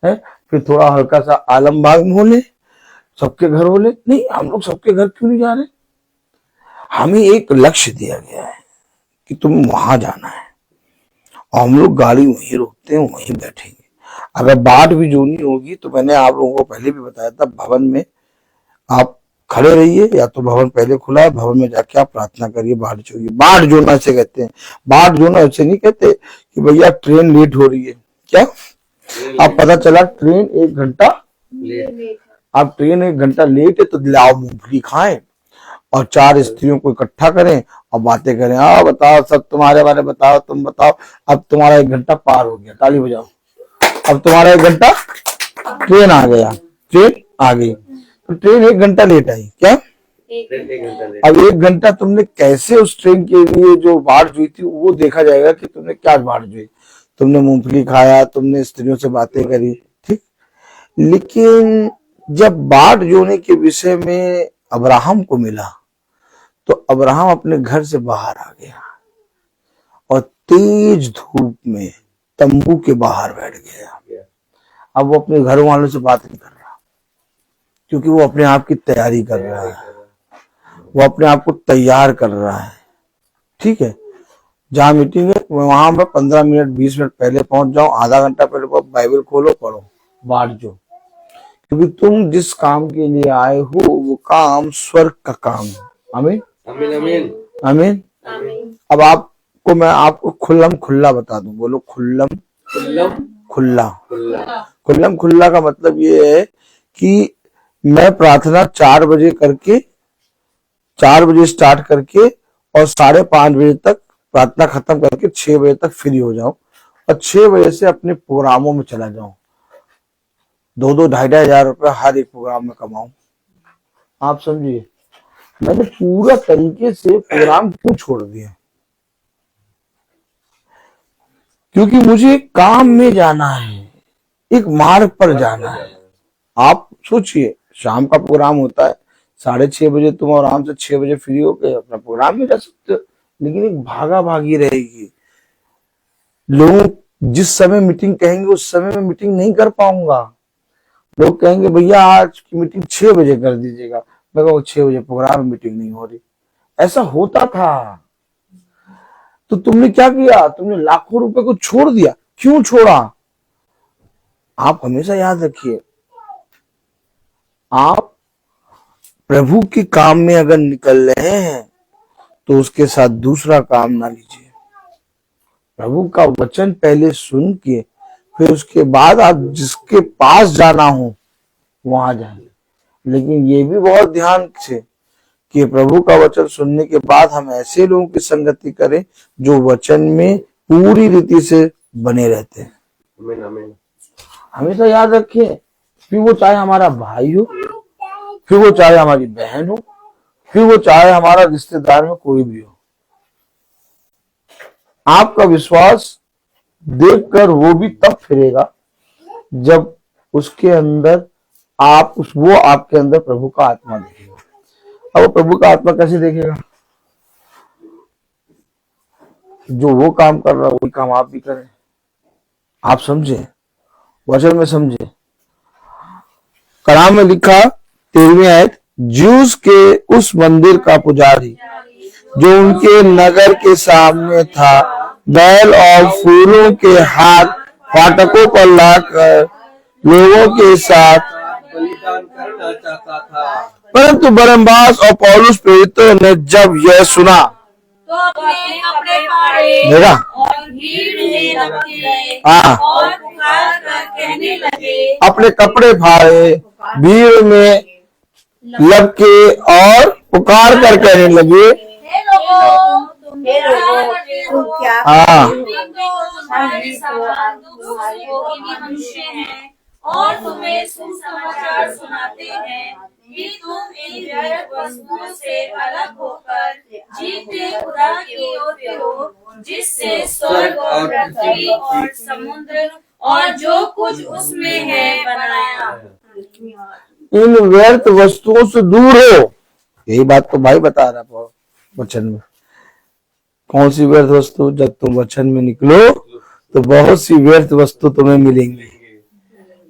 है, फिर थोड़ा हल्का सा आलमबाग में बोले, सबके घर बोले। नहीं, हम लोग सबके घर क्यों नहीं जा रहे? हमें एक लक्ष्य दिया गया है कि तुम वहां जाना है, और हम लोग गाड़ी वहीं रोकते हैं, वहीं बैठेंगे। अगर बाट भी जोनी होगी तो मैंने आप लोगों को पहले भी बताया था, भवन में आप खड़े रहिए, या तो भवन पहले खुला है, भवन में जाके आप प्रार्थना करिए, बाट जोइए। बाट जोना ऐसे कहते हैं, बाट जोना ऐसे नहीं कहते कि भैया ट्रेन लेट हो रही है। क्या अब पता चला ट्रेन 1 घंटा लेट, अब ट्रेन 1 घंटा लेट है, तो लाओ मूंगफली खाएं और 4 स्त्रियों को इकट्ठा करें और बातें करें। बताओ, सब तुम्हारे बारे में बताओ, तुम बताओ, अब तुम्हारा 1 घंटा पार हो गया, ताली बजाओ। अब तुम्हारा 1 घंटा, ट्रेन आ गया, ट्रेन आ गई, तो ट्रेन 1 घंटा लेट आई। क्या? 1 घंटा लेट। अब 1 घंटा तुमने कैसे उस ट्रेन के लिए जो बाट जोई थी, वो देखा जाएगा कि तुमने क्या बाट जोई। तुमने मूंगफली खाया, तुमने स्त्रियों से बातें करी, ठीक। लेकिन जब बाट जोने के विषय में अब्राहम को मिला, तो अब्राहम अपने घर से बाहर आ गया और तेज धूप में तंबू के बाहर बैठ गया। अब वो अपने घर वालों से बात नहीं कर रहा, क्योंकि वो अपने आप की तैयारी कर रहा है, वो अपने आप को तैयार कर रहा है। ठीक है, जहां मीटिंग है वहां मैं 15 मिनट 20 मिनट पहले पहुंच जाऊं, आधा घंटा पहले बाइबल खोलो, पढ़ो, बाट जो, क्योंकि तुम जिस काम के लिए आए हो वो काम स्वर्ग का काम है। आमीन आमीन आमीन आमीन। अब आपको मैं आपको खुल्लम खुल्ला बता दूं, बोलो खुल्लम खुल्ला। खुल्लम खुल्ला का मतलब ये है कि मैं प्रार्थना 4 बजे करके, 4 बजे स्टार्ट करके और 5:30 बजे तक प्रार्थना खत्म करके 6 बजे तक फ्री हो जाऊं, और 6 बजे से अपने प्रोग्रामों में चला जाऊं। 2-2, 2,500 हजार रुपए हर एक प्रोग्राम में कमाऊं। आप समझिए, मैंने पूरा तरीके से प्रोग्राम क्यों छोड़ दिया? क्योंकि मुझे काम में जाना है, एक मार्ग पर जाना है। आप सोचिए, शाम का प्रोग्राम होता है 6:30 बजे, तुम आराम से 6 बजे फ्री होकर अपना प्रोग्राम में जा सकते हो, लेकिन एक भागा भागी रहेगी। लोग जिस समय मीटिंग कहेंगे उस समय में मीटिंग नहीं कर पाऊंगा। लोग कहेंगे भैया आज की मीटिंग 6 बजे कर दीजिएगा, मैं कहूँ 6 बजे प्रोग्राम में मीटिंग नहीं हो रही। ऐसा होता था। तो तुमने क्या किया? तुमने लाखों रुपए को छोड़ दिया। क्यों छोड़ा? आप हमेशा याद रखिए, आप प्रभु के काम में अगर निकल रहे हैं तो उसके साथ दूसरा काम ना लीजिए। प्रभु का वचन पहले सुन के फिर उसके बाद आप जिसके पास जाना हो वहां जाए। लेकिन ये भी बहुत ध्यान से कि प्रभु का वचन सुनने के बाद हम ऐसे लोगों की संगति करें जो वचन में पूरी रीति से बने रहते हैं। आमीन आमीन। हमेशा याद रखिए, फिर वो चाहे हमारा भाई हो, फिर वो चाहे हमारी बहन हो, फिर वो चाहे हमारा रिश्तेदार में कोई भी हो, आपका विश्वास देखकर वो भी तब फिरेगा जब उसके अंदर आप वो आपके अंदर प्रभु का आत्मा देखेगा। अब वो प्रभु का आत्मा कैसे देखेगा? जो वो काम कर रहा है वही काम आप भी करें। आप समझे, वचन में समझे। कलाम में लिखा 13वीं आयत, ज्यूस के उस मंदिर का पुजारी जो उनके नगर के सामने था, बैल और फूलों के हाथ फाटकों पर लाकर लोगों के साथ बलिदान करना चाहता था। परंतु बरनबास और पौलुस प्रेरितों ने जब यह सुना तो अपने कपड़े फाड़े देखा? और भीड़ में लपके गए हाँ। और पुकार कर कहने लगे, अपने कपड़े फाड़े, भीड़ में लपके और पुकार कर कहने लगे, हे लोगों, तुम क्या हाँ। तुम्हारे समान दुख भोगी मनुष्य हैं और तुम्हें सुसमाचार सुनाते हैं कि तुम इन व्यर्थ वस्तुओं से अलग होकर जीते खुदा की ओर हो, जिससे स्वर्ग और पृथ्वी और समुद्र और जो कुछ उसमें है बनाया। इन व्यर्थ वस्तुओं से दूर हो। यही बात तो भाई बता रहा वचन में। कौन सी व्यर्थ वस्तु? जब तुम वचन में निकलो तो बहुत सी व्यर्थ वस्तु तुम्हें मिलेंगी।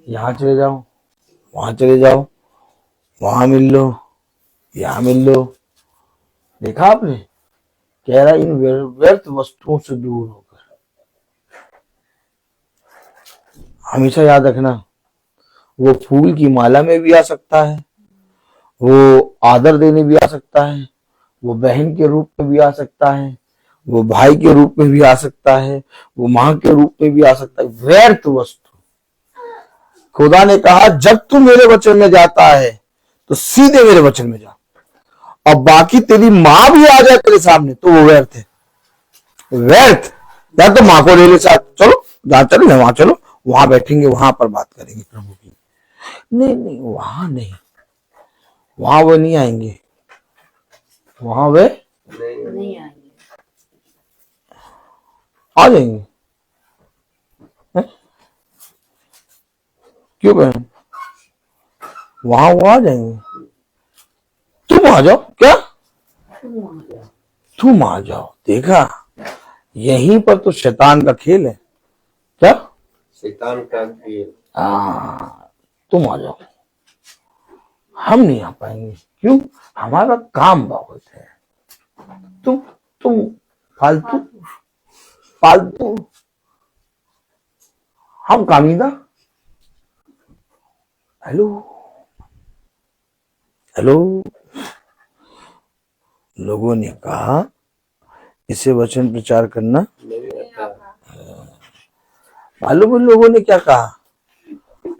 यहाँ चले जाओ, वहां चले जाओ, वहां मिल लो, यहाँ मिल लो। देखा आपने? कह रहा इन व्यर्थ वस्तुओं से दूर होकर। हमेशा याद रखना, वो फूल की माला में भी आ सकता है, वो आदर देने भी आ सकता है, वो बहन के रूप में भी आ सकता है, वो भाई के रूप में भी आ सकता है, वो मां के रूप में भी आ सकता है। व्यर्थ वस्तु। खुदा ने कहा जब तू मेरे वचन में जाता है तो सीधे मेरे वचन में जा, और बाकी तेरी मां भी आ जाए तेरे सामने तो वो व्यर्थ है। व्यर्थ। या तो मां को ले ले साथ, चलो जहां चलो वहां चलो, वहां बैठेंगे, वहां पर बात करेंगे प्रभु की। नहीं नहीं, वहां नहीं, वहां वो नहीं आएंगे, वहां वे नहीं आएंगे। आ जाएंगे। क्यों बहन? वहां वो आ जाएंगे। तुम आ जाओ। क्या? तुम आ जाओ। देखा, यहीं पर तो शैतान का खेल है। क्या? शैतान का खेल। तुम आ जाओ। हम नहीं आ पाएंगे। क्यों? हमारा काम बहुत है। तुम फालतू फालतू, हम कामिदा। Hello hello. लोगों ने कहा इसे वचन प्रचार करना नहीं आता। मालूम है लोगों ने क्या कहा?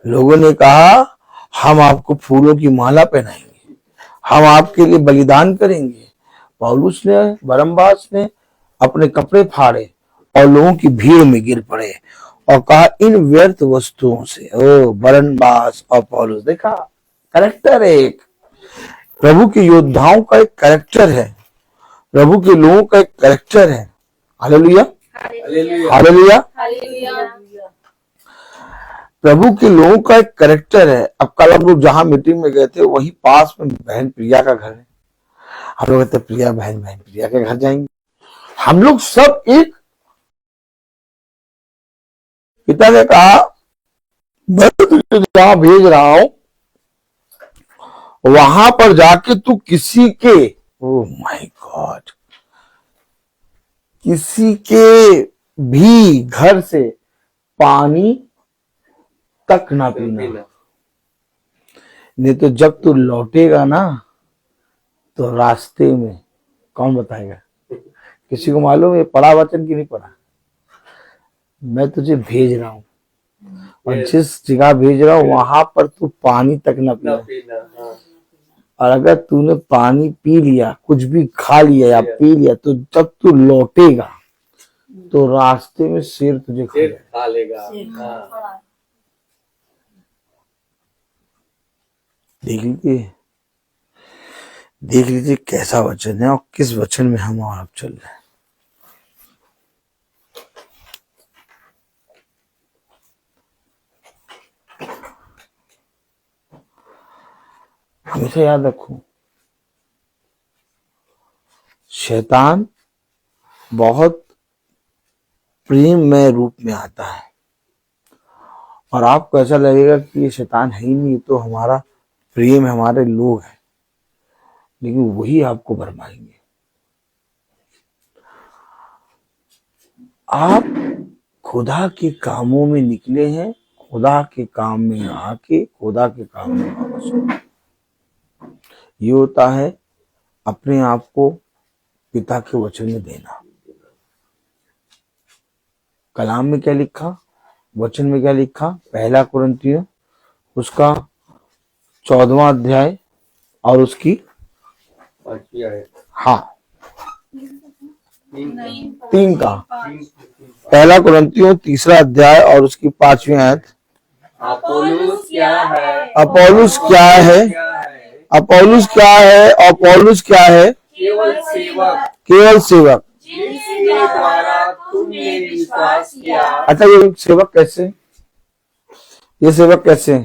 लोगों ने कहा हम आपको फूलों की माला पहनाएंगे, हम आपके लिए बलिदान करेंगे। पौलुस ने, बरनबास ने अपने कपड़े फाड़े और लोगों की भीड़ में गिर पड़े और कहा इन व्यर्थ वस्तुओं से। ओ बरनबास और पौलुस, देखा कैरेक्टर है एक। प्रभु के योद्धाओं का एक कैरेक्टर है, प्रभु के लोगों का एक कैरेक्टर है। Hallelujah hallelujah. प्रभु के लोगों का एक कैरेक्टर है। अब कल हम लोग जहां मीटिंग में गए थे वहीं पास में बहन प्रिया का घर है। हम लोग कहते प्रिया बहन प्रिया के घर जाएंगे। हम लोग सब एक। पिता ने कहा मैं तुझे जहां भेज रहा हूं वहां पर जाके तू किसी के, ओह माय गॉड, किसी के भी घर से पानी तक ना पीना। नहीं तो जब तू लौटेगा ना तो रास्ते में कौन बताएगा? किसी को मालूम है पढ़ा वचन की नहीं पढ़ा? मैं तुझे भेज रहा हूं और जिस जगह भेज रहा हूं वहां पर तू पानी तक ना पीना। और अगर तूने पानी पी लिया, कुछ भी खा लिया या पी लिया, तो जब तू लौटेगा तो रास्ते में शेर तुझे खा लेगा। देख लीजिए कैसा वचन है और किस वचन में हम और आप चल रहे हैं। हमेशा याद रखो, शैतान बहुत प्रेममय रूप में आता है और आपको ऐसा लगेगा कि ये शैतान है ही नहीं, तो हमारा प्रेम है, हमारे लोग हैं, लेकिन वही आपको भरमाएंगे। आप खुदा के कामों में निकले हैं, खुदा के काम में आके खुदा के काम में वापस हो। ये होता है अपने आप को पिता के वचन में देना। कलाम में क्या लिखा, वचन में क्या लिखा, पहला कुरिन्थियों उसका 14वां अध्याय और उसकी 5वीं आयत। हाँ 3 का पहला कुरिन्थियों 3 अध्याय और उसकी 5वीं आयत। अपोलोस क्या है? अपोलोस क्या है? अपोलोस क्या है? अपोलोस क्या है? केवल सेवक, केवल सेवक। जिसके द्वारा तुमने विश्वास किया। अच्छा, ये सेवक कैसे? ये सेवक कैसे?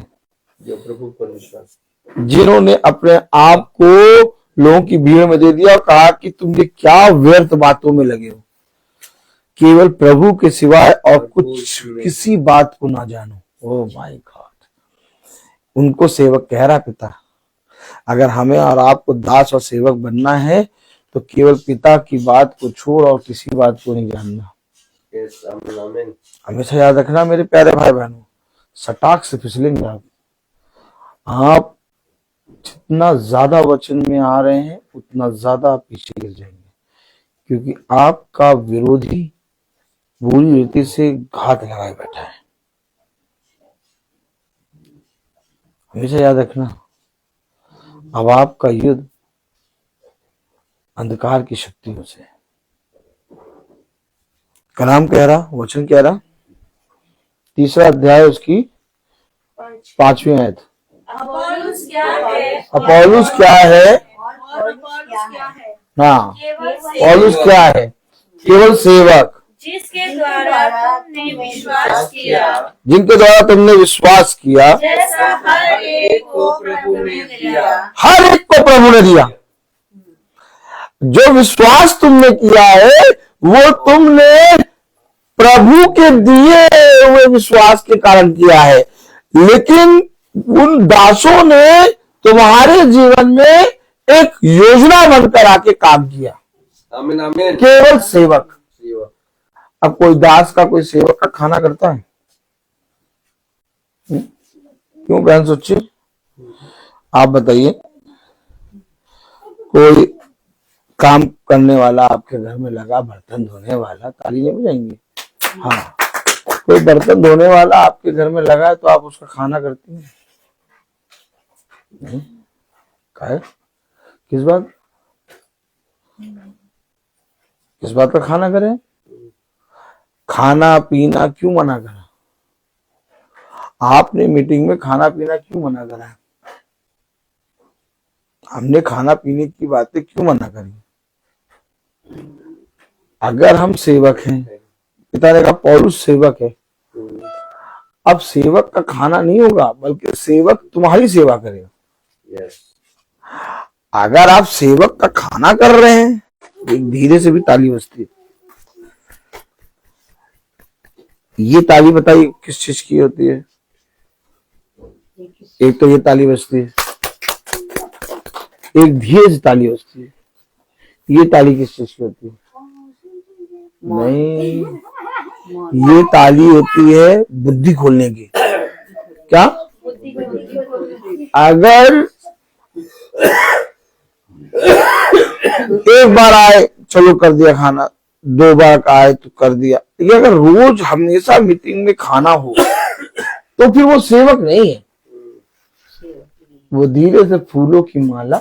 जो प्रभु पर विश्वास, जिन्होंने अपने आप को लोगों की भीड़ में दे दिया और कहा कि तुम ये क्या व्यर्थ बातों में लगे हो, केवल प्रभु के सिवाय और कुछ किसी बात को ना जानो। ओ माय गॉड, उनको सेवक कह रहा पिता। अगर हमें और आपको दास और सेवक बनना है तो केवल पिता की बात को छोड़ और किसी बात को नहीं जानना। यस, आमीन। हमेशा याद रखना मेरे प्यारे भाई बहनों, सटाक से फिसलेंगे आप जितना ज्यादा वचन में आ रहे हैं उतना ज्यादा आप पीछे गिर जाएंगे, क्योंकि आपका विरोधी बुरी रीति से घात लगाए बैठा है। हमेशा याद रखना, अब आपका युद्ध अंधकार की शक्तियों से। कलाम कह रहा, वचन कह रहा, 3 अध्याय उसकी 5वीं आयत। अपोलोस क्या है? अपोलोस क्या है? और अपोलोस क्या है? हाँ, केवल अपोलोस क्या है? केवल सेवक, जिसके द्वारा तुमने विश्वास किया, जिनके द्वारा तुमने विश्वास किया, जैसा हर एक को प्रभु ने दिया। हर एक को प्रभु ने दिया। जो विश्वास तुमने किया है वो तुमने प्रभु के दिए हुए विश्वास के कारण किया है, लेकिन उन दासों ने तुम्हारे जीवन में एक योजना बनकर आके काम किया। आमीन आमीन। केवल सेवक। सेवक। अब कोई दास का कोई सेवक का खाना करता है? क्यों बहन सोचिए, आप बताइए, कोई काम करने वाला आपके घर में लगा, बर्तन धोने वाला, ताली नहीं बजाएंगे? हाँ, कोई बर्तन धोने वाला आपके घर में लगा है तो आप उसका खाना करती हैं? नहीं। काहे? किस बात का खाना करें? खाना पीना क्यों मना करा? आपने मीटिंग में खाना पीना क्यों मना करा? हमने खाना पीने की बातें क्यों मना करी? अगर हम सेवक हैं, पिता ने कहा पौलुस सेवक है, अब सेवक का खाना नहीं होगा बल्कि सेवक तुम्हारी सेवा करेगा। यस। अगर आप सेवक का खाना कर रहे हैं, एक धीरे से भी ताली बजती है। ये ताली बताइए किस चीज की होती है? एक तो ये ताली बजती है, एक धीरे से ताली बजती है। ये ताली किस चीज की होती है? नहीं, ये ताली होती है बुद्धि खोलने की। क्या? अगर एक बार आए चलो कर दिया खाना, 2 बार आए तो कर दिया, लेकिन अगर रोज हमेशा मीटिंग में खाना हो तो फिर वो सेवक नहीं है। वो धीरे से फूलों की माला,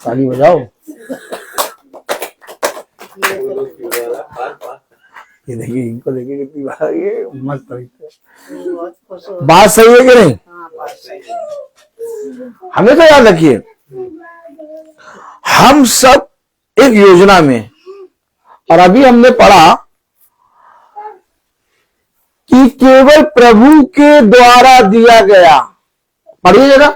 ताली बजाओ। ये देखिए, इनको देखिए कितनी बात, ये मस्त तरीके। बात सही है कि नहीं? हमेशा याद रखिए, हम सब एक योजना में, और अभी हमने पढ़ा कि केवल प्रभु के द्वारा दिया गया। पढ़िए जरा।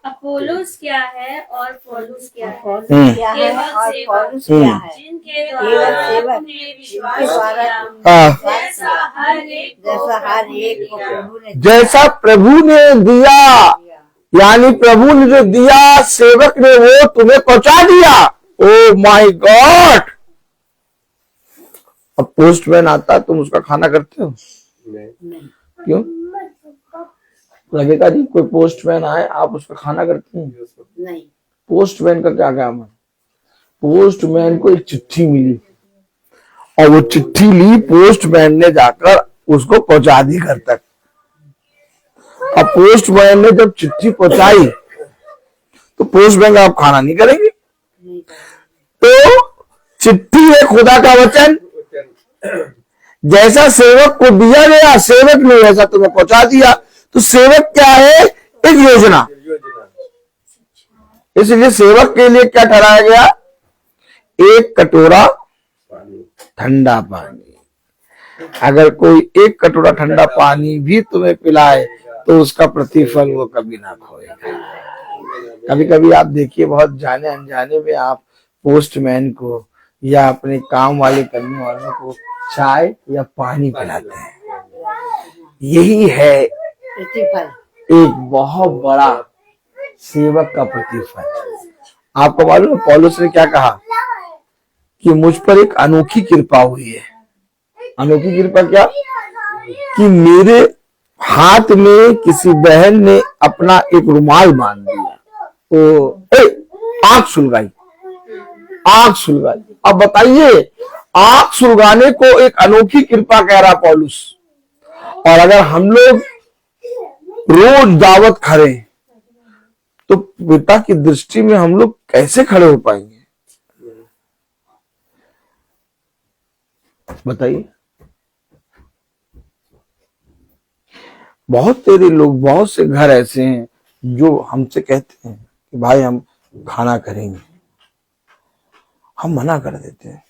अपोलोस क्या है और पौलुस क्या है? क्या है और पौलुस सेवक क्या है? जिनके द्वारा सेवक तुमने विश्वास द्वारा किया, हाँ, जैसा हर एक को प्रभु ने दिया। जैसा प्रभु ने दिया, यानी प्रभु ने जो दिया सेवक ने वो तुम्हें पहुंचा दिया। Oh my God. अब पोस्टमैन आता तुम उसका खाना करते हो? क्यों? लगेगा जी कोई पोस्टमैन आए आप उसका खाना करते हैं? नहीं। पोस्टमैन का क्या काम है? पोस्टमैन को एक चिट्ठी मिली और वो चिट्ठी ली, पोस्टमैन ने जाकर उसको पहुंचा दी घर तक। अब पोस्टमैन ने जब चिट्ठी पहुंचाई तो पोस्टमैन का आप खाना नहीं करेंगे? तो चिट्ठी है खुदा का वचन, जैसा सेवक को दिया गया सेवक ने वैसा तुम्हें पहुंचा दिया। तो सेवक क्या है? एक योजना। इसलिए सेवक के लिए क्या ठहराया गया? एक कटोरा ठंडा पानी। अगर कोई एक कटोरा ठंडा पानी भी तुम्हें पिलाए तो उसका प्रतिफल वो कभी ना खोएगा। कभी कभी आप देखिए बहुत जाने अनजाने में आप पोस्टमैन को या अपने काम वाले करने वालों को चाय या पानी पिलाते हैं। यही है प्रतिफल। एक बहुत बड़ा सेवक का प्रतिफल। आपको मालूम है पौलुस ने क्या कहा कि मुझ पर एक अनोखी कृपा हुई है। अनोखी कृपा क्या? कि मेरे हाथ में किसी बहन ने अपना एक रुमाल बांध दिया। आंख सुलगाई, आंख सुलगाई। अब बताइए, आंख सुलगाने को एक अनोखी कृपा कह रहा पौलुस। और अगर हम लोग रोज दावत खड़े तो पिता की दृष्टि में हम लोग कैसे खड़े हो पाएंगे? बताइए। बहुत तेरे लोग, बहुत से घर ऐसे हैं जो हमसे कहते हैं कि भाई हम खाना करेंगे, हम मना कर देते हैं।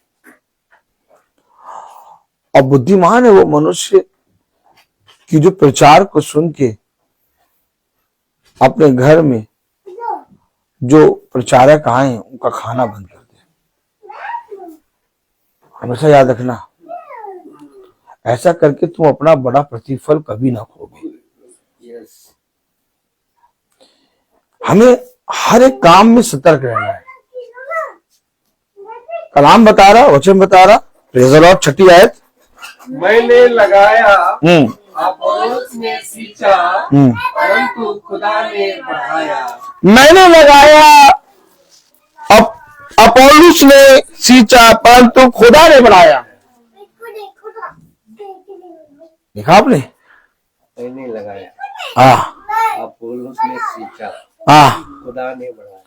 और बुद्धिमान है वो मनुष्य कि जो प्रचार को सुन के अपने घर में जो प्रचारक आए उनका खाना बंद कर दे। हमेशा याद रखना, ऐसा करके तुम अपना बड़ा प्रतिफल कभी ना खोगे। हमें हर एक काम में सतर्क रहना है। कलाम बता रहा, वचन बता रहा, प्रेज़ द लॉर्ड, 6 आयत। मैंने लगाया, अपोलोस ने सींचा, परंतु खुदा ने बढ़ाया। मैंने लगाया, अपोलोस ने सींचा, परंतु खुदा ने बढ़ाया। देखा आपने? मैंने लगाया, अपोलोस ने सींचा, खुदा ने बढ़ाया।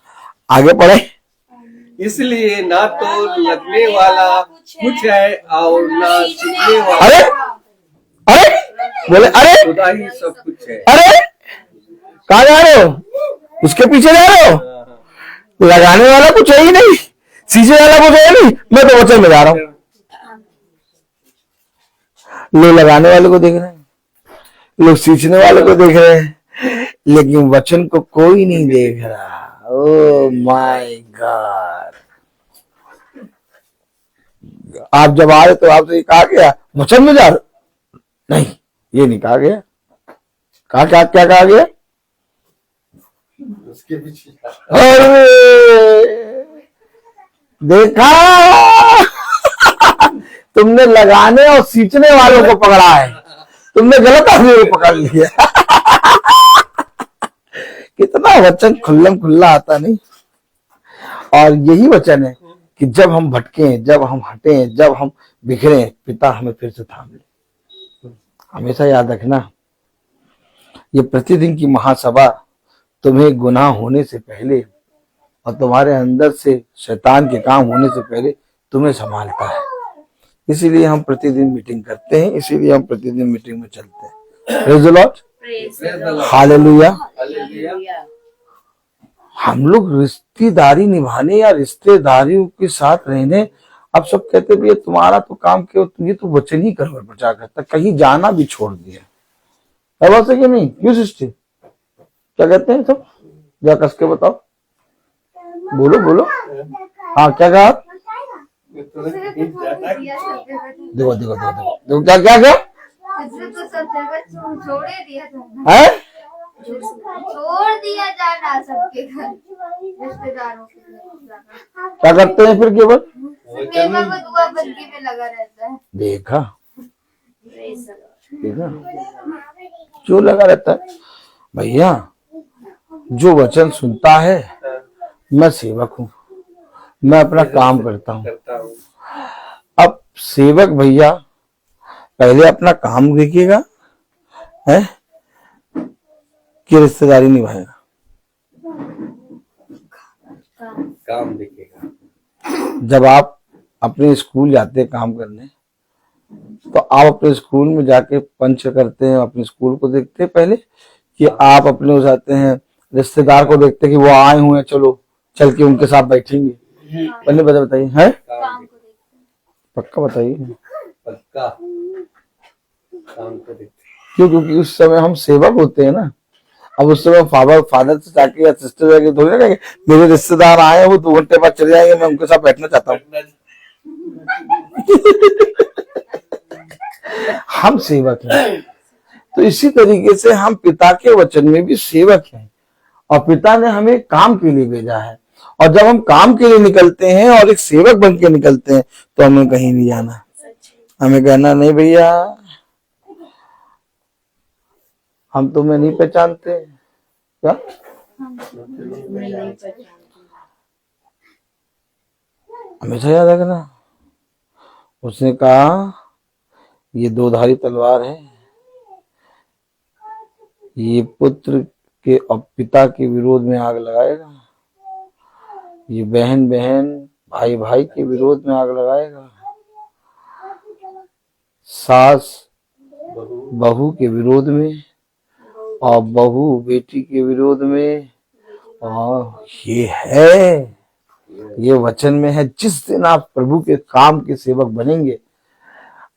आगे पढ़े। इसलिए ना तो लगने वाला कुछ है और ना सीखने वाला। अरे अरे बोले, अरे खुदा ही सब कुछ है। अरे कहाँ जा रहे हो? उसके पीछे जा रहे हो? लगाने वाला कुछ है ही नहीं, सींचने वाला कुछ है नहीं। मैं तो वचन में जा रहा हूँ। लोग लगाने वाले को देख रहे हैं, लोग सींचने वाले को देख रहे हैं, लेकिन वचन को कोई नहीं देख रहा। Oh my God. आप जब आ रहे तो आपसे ये कहा गया वचन में जा रहे? नहीं, ये नहीं कहा गया। कहा क्या क्या कहा गया? उसके पीछे देखा तुमने लगाने और सींचने वालों को पकड़ा है, तुमने गलत आदमी को पकड़ लिया। कितना वचन खुल्लम खुल्ला आता नहीं। और यही वचन है कि जब हम भटके, जब हम हटे, जब हम बिखरे, पिता हमें फिर से थाम ले। हमेशा याद रखना, ये प्रतिदिन की महासभा तुम्हें गुनाह होने से पहले और तुम्हारे अंदर से शैतान के काम होने से पहले तुम्हें संभालता है। इसीलिए हम प्रतिदिन मीटिंग करते हैं, इसीलिए हम प्रतिदिन मीटिंग में चलते हैं। Praise the lord, hallelujah. हम लोग रिश्तेदारी निभाने या रिश्तेदारियों के साथ रहने, अब सब कहते भी तुम्हारा तो काम क्यों, ये तो वचन ही कर प्रचार करता, कहीं जाना भी छोड़ दिया है बात है कि नहीं? क्यों सिस्टर क्या कहते हैं सब? जरा कस के बताओ, बोलो बोलो। हाँ क्या कहा? दिया सब जगह देखो देखो देखो देखो क्या क्या क्या तुझे तो सब जगह छोड़े दिया जाना, है? छोड़ दिया जाना सबके घर, रिश्तेदारों के घर जाना। क्या करते हैं फिर केवल? सेवा व दुआ बंदी में लगा रहता है। देखा देखा क्यों लगा रहता है भैया? जो वचन सुनता है, मैं सेवक हूँ, मैं अपना काम करता हूँ। करता हूँ। अब सेवक भैया पहले अपना काम देखिएगा है कि रिश्तेदारी निभाएगा? काम दिखेगा। जब आप अपने स्कूल जाते हैं काम करने, तो आप अपने स्कूल में जाके पंच करते हैं, अपने स्कूल को देखते हैं पहले, कि आप अपने हो जाते हैं रिश्तेदार को देखते हैं कि वो आए हुए हैं, चलो चल के उनके साथ बैठेंगे? पहले बताइए है, काम पक्का बताइए। पक्का काम को देखते। क्यों? क्योंकि उस समय हम सेवक होते हैं ना। अब उस समय फादर से जाके या सिस्टर से जाके थोड़ी ना कहेंगे मेरे रिश्तेदार आए हैं, वो 2 घंटे बाद चले जाएंगे, मैं उनके साथ बैठना चाहता हूँ। हम सेवक हैं। तो इसी तरीके से हम पिता के वचन में भी सेवक हैं, और पिता ने हमें काम के लिए भेजा है। और जब हम काम के लिए निकलते हैं और एक सेवक बन के निकलते हैं, तो हमें कहीं नहीं जाना, हमें कहना नहीं भैया हम तुम्हें नहीं पहचानते। क्या? हमेशा याद रखना, उसने कहा ये 2 धारी तलवार है, ये पुत्र के और पिता के विरोध में आग लगाएगा, ये बहन बहन भाई भाई के विरोध में आग लगाएगा, सास बहू के विरोध में, और बहू बेटी के विरोध में। और ये वचन में है, जिस दिन आप प्रभु के काम के सेवक बनेंगे,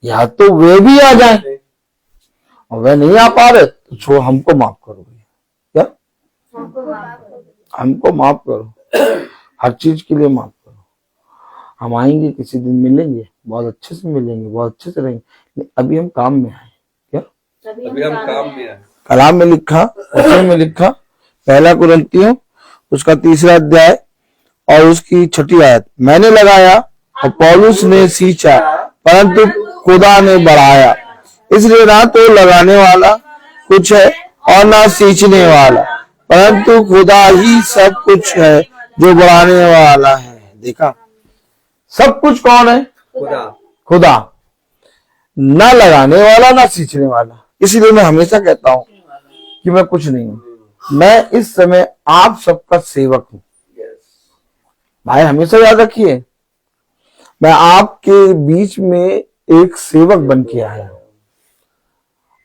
या तो वे भी आ जाए, और वे नहीं आ पा रहे तो छोड़, हमको माफ करो। क्या? हमको माफ करो, हर चीज के लिए माफ करो। हम आएंगे किसी दिन, मिलेंगे, बहुत अच्छे से मिलेंगे, बहुत अच्छे से रहेंगे। अभी हम काम में आए। क्या? अभी हम काम में आए। कलाम में लिखा, वचन में लिखा, 1 कुरिन्थियों उसका 3 अध्याय और उसकी 6 आयत, मैंने लगाया और पौलुस ने सींचा, परंतु खुदा ने बढ़ाया। इसलिए ना तो लगाने वाला कुछ है और ना सींचने वाला, परंतु खुदा ही सब कुछ है जो बढ़ाने वाला है। देखा, सब कुछ कौन है? खुदा। खुदा, ना लगाने वाला ना सींचने वाला। इसलिए मैं हमेशा कहता हूं कि मैं कुछ नहीं हूं, मैं इस समय आप सबका सेवक हूं। भाई हमेशा याद रखिए, मैं आपके बीच में एक सेवक बन के आया हूं,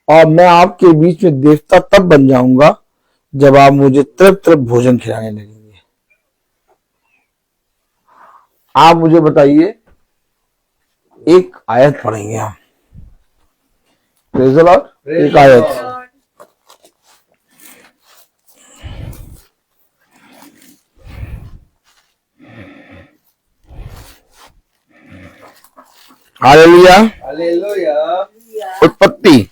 और मैं आपके बीच में देवता तब बन जाऊंगा जब आप मुझे तृप्त तृप्त भोजन खिलाने लगेंगे। आप मुझे बताइए, एक आयत पढ़ेंगे हम, प्रेज़ द लॉर्ड। एक आयत, हालेलुया। हालेलुया। उत्पत्ति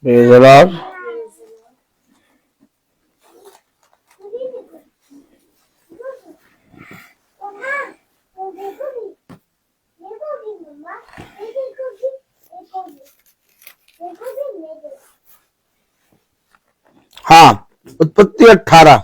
प्रेज़ द लॉर्ड। हाँ, उत्पत्ति 18।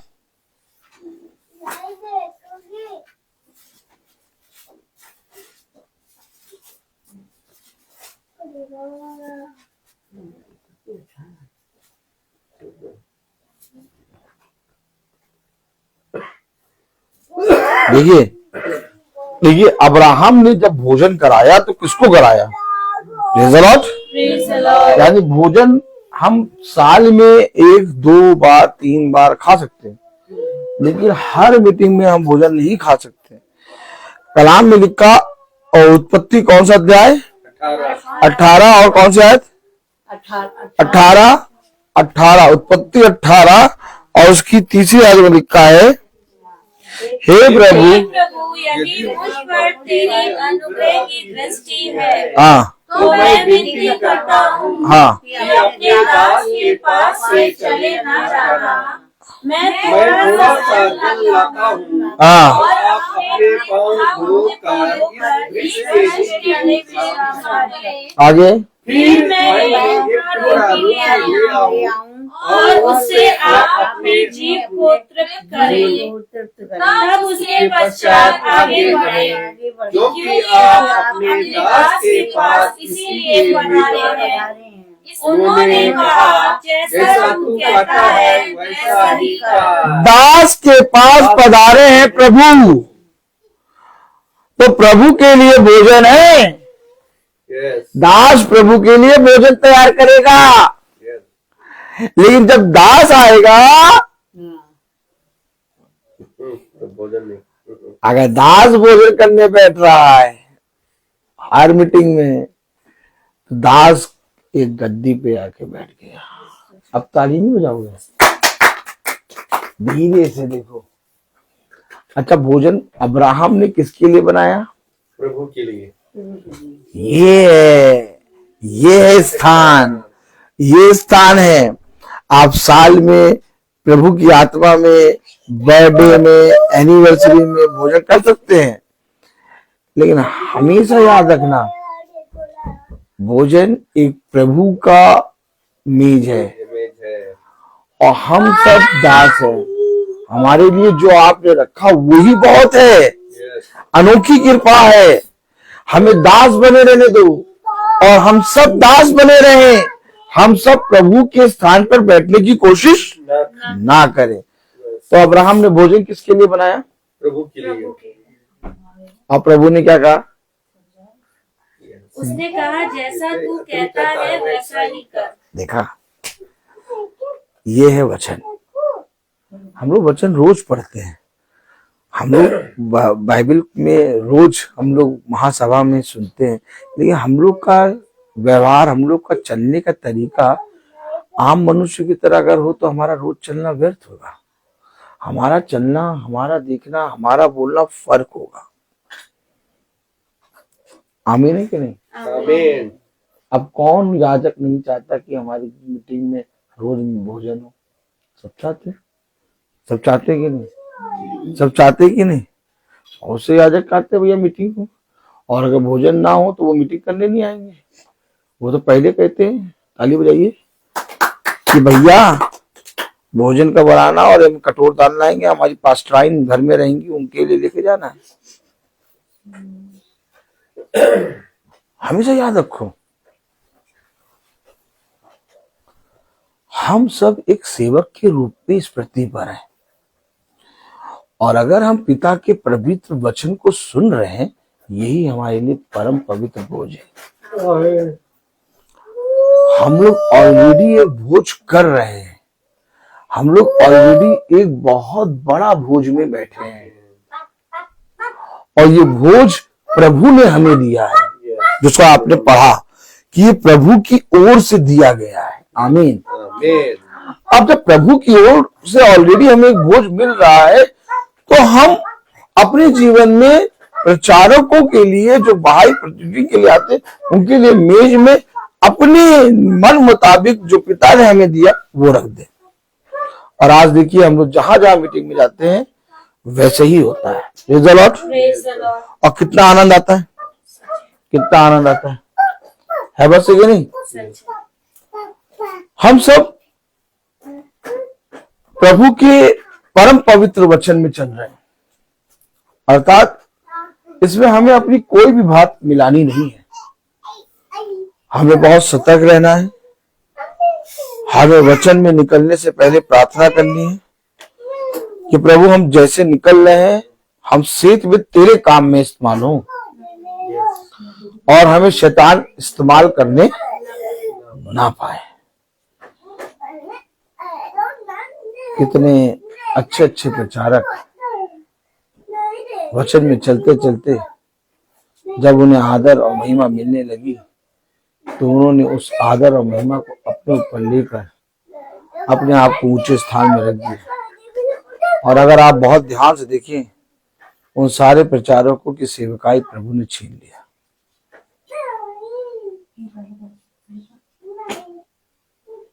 देखिए देखिए, अब्राहम ने जब भोजन कराया तो किसको कराया? Praise the lord. Praise the Lord. यानी भोजन हम साल में 1, 2 बार 3 बार खा सकते हैं, लेकिन हर मीटिंग में हम भोजन नहीं खा सकते। कलाम में लिखा, और उत्पत्ति कौन सा अध्याय? 18 और कौन सी आयत? 18 उत्पत्ति 18 और उसकी तीसरी आयत में लिखा है, हे प्रभु, हे प्रभु, यदि मुझ पर तेरी अनुग्रह की दृष्टि है हाँ तो मैं विनती करता हूँ हाँ कि अपने दास के पास से चले ना जाना। मैं थोड़ा सा जल लाता हूँ हाँ और अपने पाँव धोकर इस वृक्ष के नीचे आगे फिर मैं एक टुकड़ा रोटी ले आऊँ और उससे आप अपने जीव को तृप्त करें, तब उसके पश्चात आगे बढ़े, जो कि आप अपने दास के पास इसीलिए पधारे हैं। उन्होंने कहा, जैसा तू कहता है वैसा ही कर। दास के पास पधारे हैं प्रभु, तो प्रभु के लिए भोजन है। यस दास प्रभु के लिए भोजन तैयार करेगा, यस लेकिन जब दास आएगा, तो भोजन नहीं। अगर दास भोजन करने बैठ रहा है हर मीटिंग में, तो दास एक गद्दी पे आके बैठ गया। अब ताली नहीं बजाओगे? धीरे से देखो। अच्छा, भोजन अब्राहम ने किसके लिए बनाया? प्रभु के लिए। ये है स्थान, ये स्थान है। आप साल में प्रभु की आत्मा में, बर्थडे में, एनिवर्सरी में भोजन कर सकते हैं, लेकिन हमेशा याद रखना, भोजन एक प्रभु का मेज है इमेज है। और हम सब दास हैं। हमारे लिए जो आपने रखा वही बहुत है, यस अनोखी कृपा है। हमें दास बने रहने दो और हम सब दास बने रहें। हम सब प्रभु के स्थान पर बैठने की कोशिश ना करें। तो अब्राहम ने भोजन किसके लिए बनाया? प्रभु के लिए। और प्रभु ने क्या कहा? उसने कहा, जैसा तू कहता है वैसा ही कर। देखा, ये है वचन। हम लोग वचन रोज पढ़ते हैं, हम लोग बाइबल में रोज हम लोग महासभा में सुनते हैं, लेकिन हम लोग का व्यवहार, हम लोग का चलने का तरीका आम मनुष्य की तरह अगर हो तो हमारा रोज चलना व्यर्थ होगा। हमारा चलना, हमारा देखना, हमारा बोलना फर्क होगा। आमीन है कि नहीं? आमीन। अब कौन याजक नहीं चाहता कि हमारी मीटिंग में रोज भोजन हो? सब चाहते, सब चाहते कि नहीं? सब चाहते कि नहीं? और से याजक चाहते भैया मीटिंग हो, और अगर भोजन ना हो तो वो मीटिंग करने नहीं आएंगे। वो तो पहले कहते हैं, ताली बजाइए, कि भैया भोजन का बनाना और हम कटोर डालना आएंगे, हमारी पास्टराइन घर में रहेंगी, उनके लिए लेके जाना है। हमेशा याद रखो, हम सब एक सेवक के रूप में इस पृथ्वी पर हैं, और अगर हम पिता के पवित्र वचन को सुन रहे हैं, यही हमारे लिए परम पवित्र भोज है। हम लोग ऑलरेडी एक भोज कर रहे हैं, हम लोग ऑलरेडी एक बहुत बड़ा भोज में बैठे हैं, और ये भोज प्रभु ने हमें दिया है, जिसको आपने पढ़ा कि ये प्रभु की ओर से दिया गया है। आमीन आमीन। अब जब प्रभु की ओर से ऑलरेडी हमें एक भोज मिल रहा है, तो हम अपने जीवन में प्रचारकों के लिए, जो बाहरी प्रतिनिधि के लिए आते, उनके लिए मेज में अपने मन मुताबिक जो पिता ने हमें दिया वो रख दे। और आज देखिए, हम लोग जहां जहां मीटिंग में जाते हैं वैसे ही होता है। Praise the lord. Praise the Lord. और कितना आनंद आता है, कितना आनंद आता है बस कि नहीं? हम सब प्रभु के परम पवित्र वचन में चल रहे हैं, अर्थात इसमें हमें अपनी कोई भी बात मिलानी नहीं है। हमें बहुत सतर्क रहना है। हमें वचन में निकलने से पहले प्रार्थना करनी है कि प्रभु, हम जैसे निकल रहे हैं हम सेत में तेरे काम में इस्तेमाल हो और हमें शैतान इस्तेमाल करने ना पाए। कितने अच्छे अच्छे प्रचारक वचन में चलते चलते जब उन्हें आदर और महिमा मिलने लगी तो उन्होंने उस आदर और महिमा को अपने ऊपर लेकर अपने आप को ऊंचे स्थान में रख दिया। और अगर आप बहुत ध्यान से देखें, उन सारे प्रचारकों की सेवकाई प्रभु ने छीन लिया।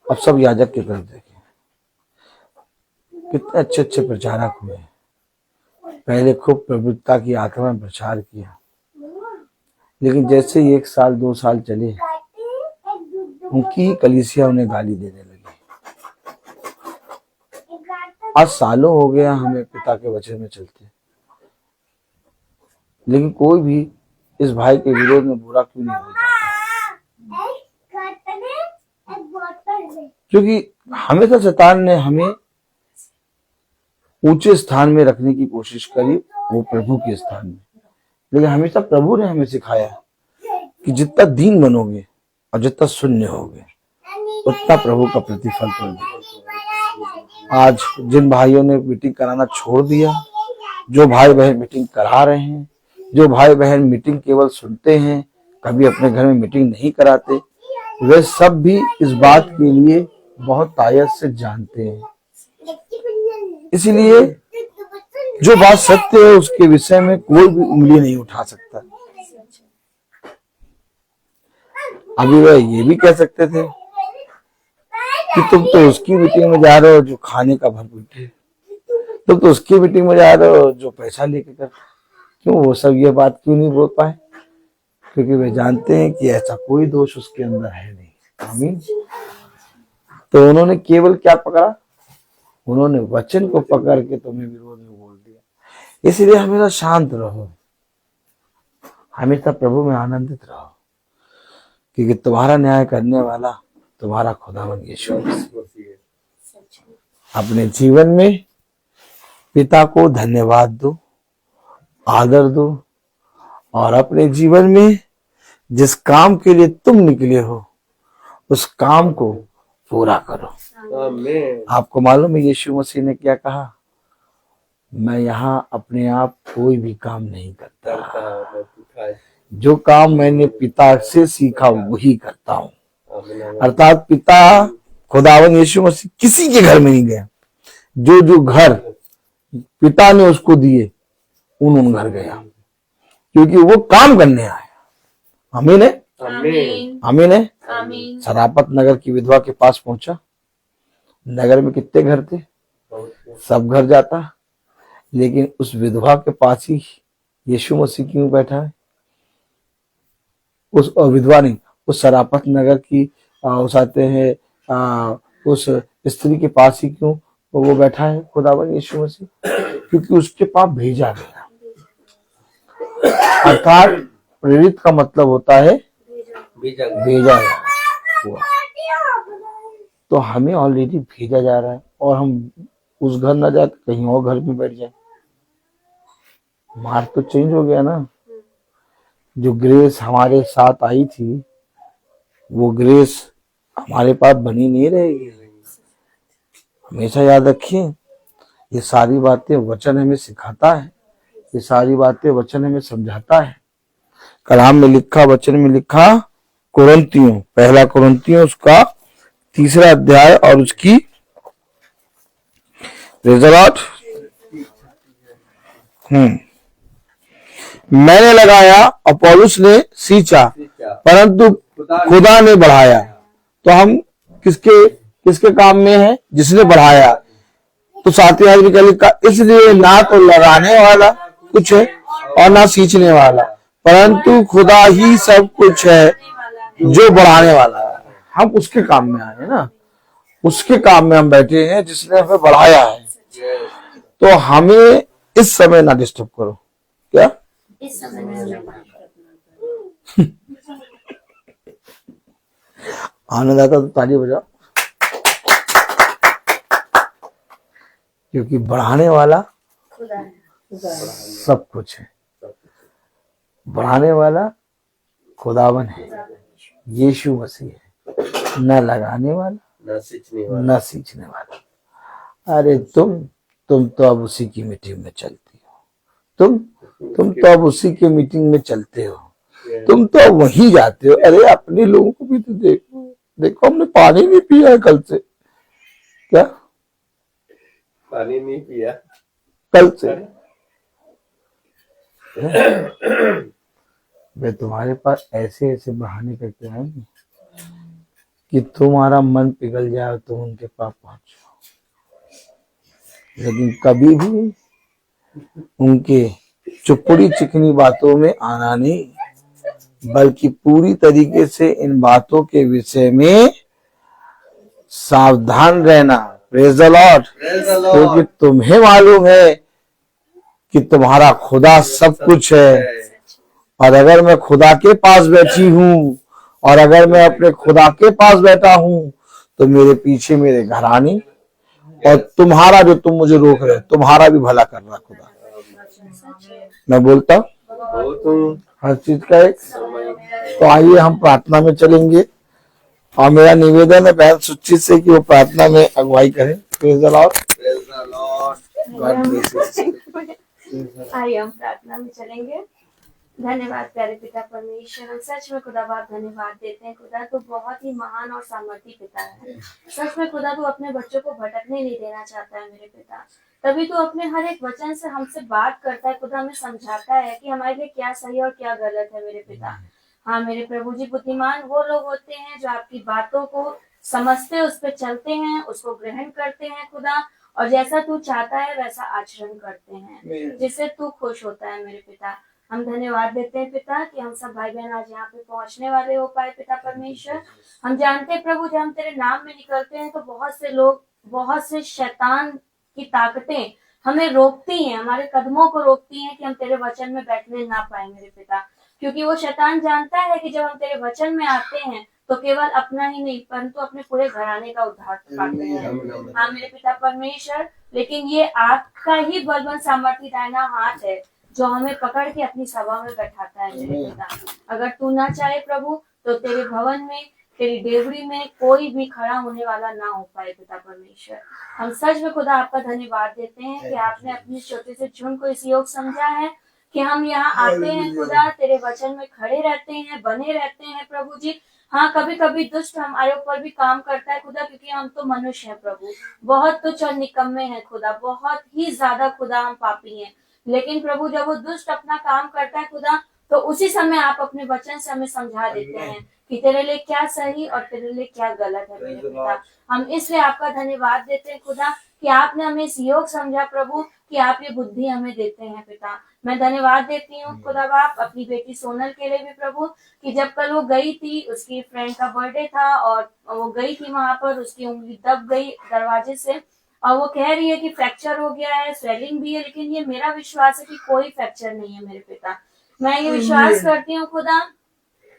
अब सब याजक की तरफ देखें, कितने अच्छे अच्छे प्रचारक हुए। पहले खूब प्रभुता की आत्मा में प्रचार किया, लेकिन जैसे ही 1 साल 2 साल चले, उनकी कलीसिया उन्हें गाली देने लगी। आज सालों हो गया हमें पिता के वचन में चलते, लेकिन कोई भी इस भाई के विरोध में बुरा क्यों नहीं हो जाता? क्योंकि हमेशा शैतान ने हमें ऊंचे स्थान में रखने की कोशिश करी, वो प्रभु के स्थान में। लेकिन हमेशा प्रभु ने हमें सिखाया कि जितना दीन बनोगे और जितना शून्य होगे, उतना प्रभु का प्रतिफल करोगे। आज जिन भाइयों ने मीटिंग कराना छोड़ दिया, जो भाई बहन मीटिंग करा रहे हैं, जो भाई बहन मीटिंग केवल सुनते हैं, कभी अपने घर में मीटिंग नहीं कराते, वे सब भी इस बात के लिए बहुत तायत से जानते हैं। इसलिए जो बात सत्य है उसके विषय में कोई भी उंगली नहीं उठा सकता। अभी वह ये भी कह सकते थे कि तुम तो उसकी मीटिंग में जा रहे हो जो खाने का भर पेट, तुम तो उसकी मीटिंग में जा रहे हो जो पैसा लेके कर। क्यों वो सब ये बात क्यों नहीं बोल पाए? क्योंकि वे जानते हैं कि ऐसा कोई दोष उसके अंदर है नहीं। आमीन। तो उन्होंने केवल क्या पकड़ा? उन्होंने वचन को पकड़ के तुम्हें विरोध में बोल दिया। इसलिए हमेशा शांत रहो, हमेशा प्रभु में आनंदित रहो, क्योंकि तुम्हारा न्याय करने वाला तुम्हारा खुदावंद यीशु मसीह। अपने जीवन में पिता को धन्यवाद दो, आदर दो, और अपने जीवन में जिस काम के लिए तुम निकले हो उस काम को पूरा करो। आपको मालूम है यीशु मसीह ने क्या कहा? मैं यहाँ अपने आप कोई भी काम नहीं करता, जो काम मैंने पिता से सीखा वही करता हूँ। अर्थात पिता खुदावन यीशु मसीह किसी के घर में नहीं गया, जो जो घर पिता ने उसको दिए उन घर गया, क्योंकि वो काम करने आया। आमीन है, आमीन है। सरापत नगर की विधवा के पास पहुंचा। नगर में कितने घर थे? सब घर जाता, लेकिन उस विधवा के पास ही यीशु मसीह क्यों बैठा है? उस विधवा नहीं, उस सरापत नगर की उस आते हैं उस स्त्री के पास ही क्यों वो बैठा है खुदावन यीशु मसीह? क्योंकि उसके पास भेजा गया। अर्थात प्रेरित का मतलब होता है भेजा हुआ। तो हमें ऑलरेडी भेजा जा रहा है और हम उस घर न जाते कहीं और घर में बैठ जाए। मार्ग तो चेंज हो गया ना। जो ग्रेस हमारे साथ आई थी वो ग्रेस हमारे पास बनी नहीं रहेगी। हमेशा याद रखिए, ये सारी बातें वचन हमें सिखाता है, ये सारी बातें वचन हमें समझाता है। कलाम में लिखा, वचन में लिखा, कुरिन्थियों, पहला कुरिन्थियों उसका 3 अध्याय और उसकी रिजल्ट मैंने लगाया और पौलुस ने सींचा, परंतु खुदा ने बढ़ाया। तो हम किसके काम में है? जिसने बढ़ाया। तो 7वें आदमी का लिखा, इसलिए ना तो लगाने वाला कुछ है और ना सींचने वाला, परंतु खुदा ही सब कुछ है जो बढ़ाने वाला है। हम उसके काम में आए हैं ना, उसके काम में हम बैठे हैं जिसने हमें बढ़ाया है। तो हमें इस समय ना डिस्टर्ब करो। क्या इस समय आनंद आता तो ताली बजाओ, क्योंकि बढ़ाने वाला सब कुछ है। बढ़ाने वाला खुदावन है, यीशु मसीह है, न लगाने वाला न सींचने वाला। अरे तुम तो अब उसी की मीटिंग में चलती हो, तुम तो अब उसी के मीटिंग में चलते हो, तुम तो अब वहीं जाते हो। अरे अपने लोगों को भी तो देखो हमने पानी नहीं पिया है कल से। क्या पानी नहीं पिया कल से? वे तुम्हारे पास ऐसे ऐसे बहाने करके आएंगे कि तुम्हारा मन पिघल जाए और तुम उनके पास पहुंच जाओ, लेकिन कभी भी उनके चुपड़ी चिकनी बातों में आना नहीं, बल्कि पूरी तरीके से इन बातों के विषय में सावधान रहना। Praise the Lord. क्योंकि तुम्हें मालूम है कि तुम्हारा खुदा सब कुछ है, और अगर मैं खुदा के पास बैठी हूँ और अगर मैं अपने खुदा के पास बैठा हूँ तो मेरे पीछे मेरे घरानी और तुम्हारा जो तुम मुझे रोक रहे तुम्हारा भी भला कर रहा खुदा। मैं बोलता हूँ हर चीज का एक। तो आइए हम प्रार्थना में चलेंगे और मेरा निवेदन है बहन सुचित से कि वो प्रार्थना में अगुवाई करें। Praise the Lord. God bless you. आइए हम प्रार्थना में चलेंगे। धन्यवाद प्यारे पिता परमेश्वर, हम सच में खुदा बाप धन्यवाद देते हैं। खुदा तो बहुत ही महान और सामर्थी पिता है। सच में खुदा तो अपने बच्चों को भटकने नहीं देना चाहता है मेरे पिता, तभी तो अपने हर एक वचन से हमसे बात करता है। खुदा हमें समझाता है कि हमारे लिए क्या सही और क्या गलत है मेरे पिता। हाँ मेरे प्रभु जी, बुद्धिमान वो लोग होते हैं जो आपकी बातों को समझते, उस पर चलते हैं, उसको ग्रहण करते हैं खुदा, और जैसा तू चाहता है वैसा आचरण करते हैं, जिससे तू खुश होता है मेरे पिता। हम धन्यवाद देते हैं पिता कि हम सब भाई बहन आज यहाँ पे पहुंचने वाले हो पाए पिता परमेश्वर। हम जानते हैं प्रभु जब हम तेरे नाम में निकलते हैं तो बहुत से लोग, बहुत से शैतान की ताकतें हमें रोकती हैं, हमारे कदमों को रोकती हैं कि हम तेरे वचन में बैठने ना पाए मेरे पिता। क्योंकि वो शैतान जानता है कि जब हम तेरे वचन में आते हैं तो केवल अपना ही नहीं परंतु अपने पूरे घराने का उद्धार पाते हैं। हाँ मेरे पिता परमेश्वर, लेकिन ये आपका ही बलवान सामर्थी दाहिना हाथ है जो हमें पकड़ के अपनी सभा में बैठाता है मेरे पिता। अगर तू ना चाहे प्रभु तो तेरे भवन में, तेरी डेवड़ी में कोई भी खड़ा होने वाला ना हो पाए पिता परमेश्वर। हम सच में खुदा आपका धन्यवाद देते हैं कि आपने अपनी छोटे से झुंड को इस योग समझा है कि हम यहाँ आते हैं खुदा, तेरे वचन में खड़े रहते हैं, बने रहते हैं प्रभु जी। हाँ कभी कभी दुष्ट हमारे ऊपर भी काम करता है खुदा, क्योंकि हम तो मनुष्य हैं प्रभु, बहुत तुच्छ और निकम्मे हैं खुदा, बहुत ही ज्यादा खुदा हम पापी हैं। लेकिन प्रभु जब वो दुष्ट अपना काम करता है खुदा तो उसी समय आप अपने वचन से हमें समझा देते हैं कि तेरे लिए क्या सही और तेरे लिए क्या गलत है मेरे पिता। हम इसलिए आपका धन्यवाद देते हैं खुदा कि आपने हमें इस योग समझा प्रभु, कि आप ये बुद्धि हमें देते हैं पिता। मैं धन्यवाद देती हूँ खुदा बाप अपनी बेटी सोनल के लिए भी प्रभु, कि जब कल वो गई थी, उसकी फ्रेंड का बर्थडे था और वो गई थी वहां पर, उसकी उंगली दब गई दरवाजे से और वो कह रही है कि फ्रैक्चर हो गया है, स्वेलिंग भी है, लेकिन ये मेरा विश्वास है कि कोई फ्रैक्चर नहीं है मेरे पिता। मैं ये विश्वास करती हूँ खुदा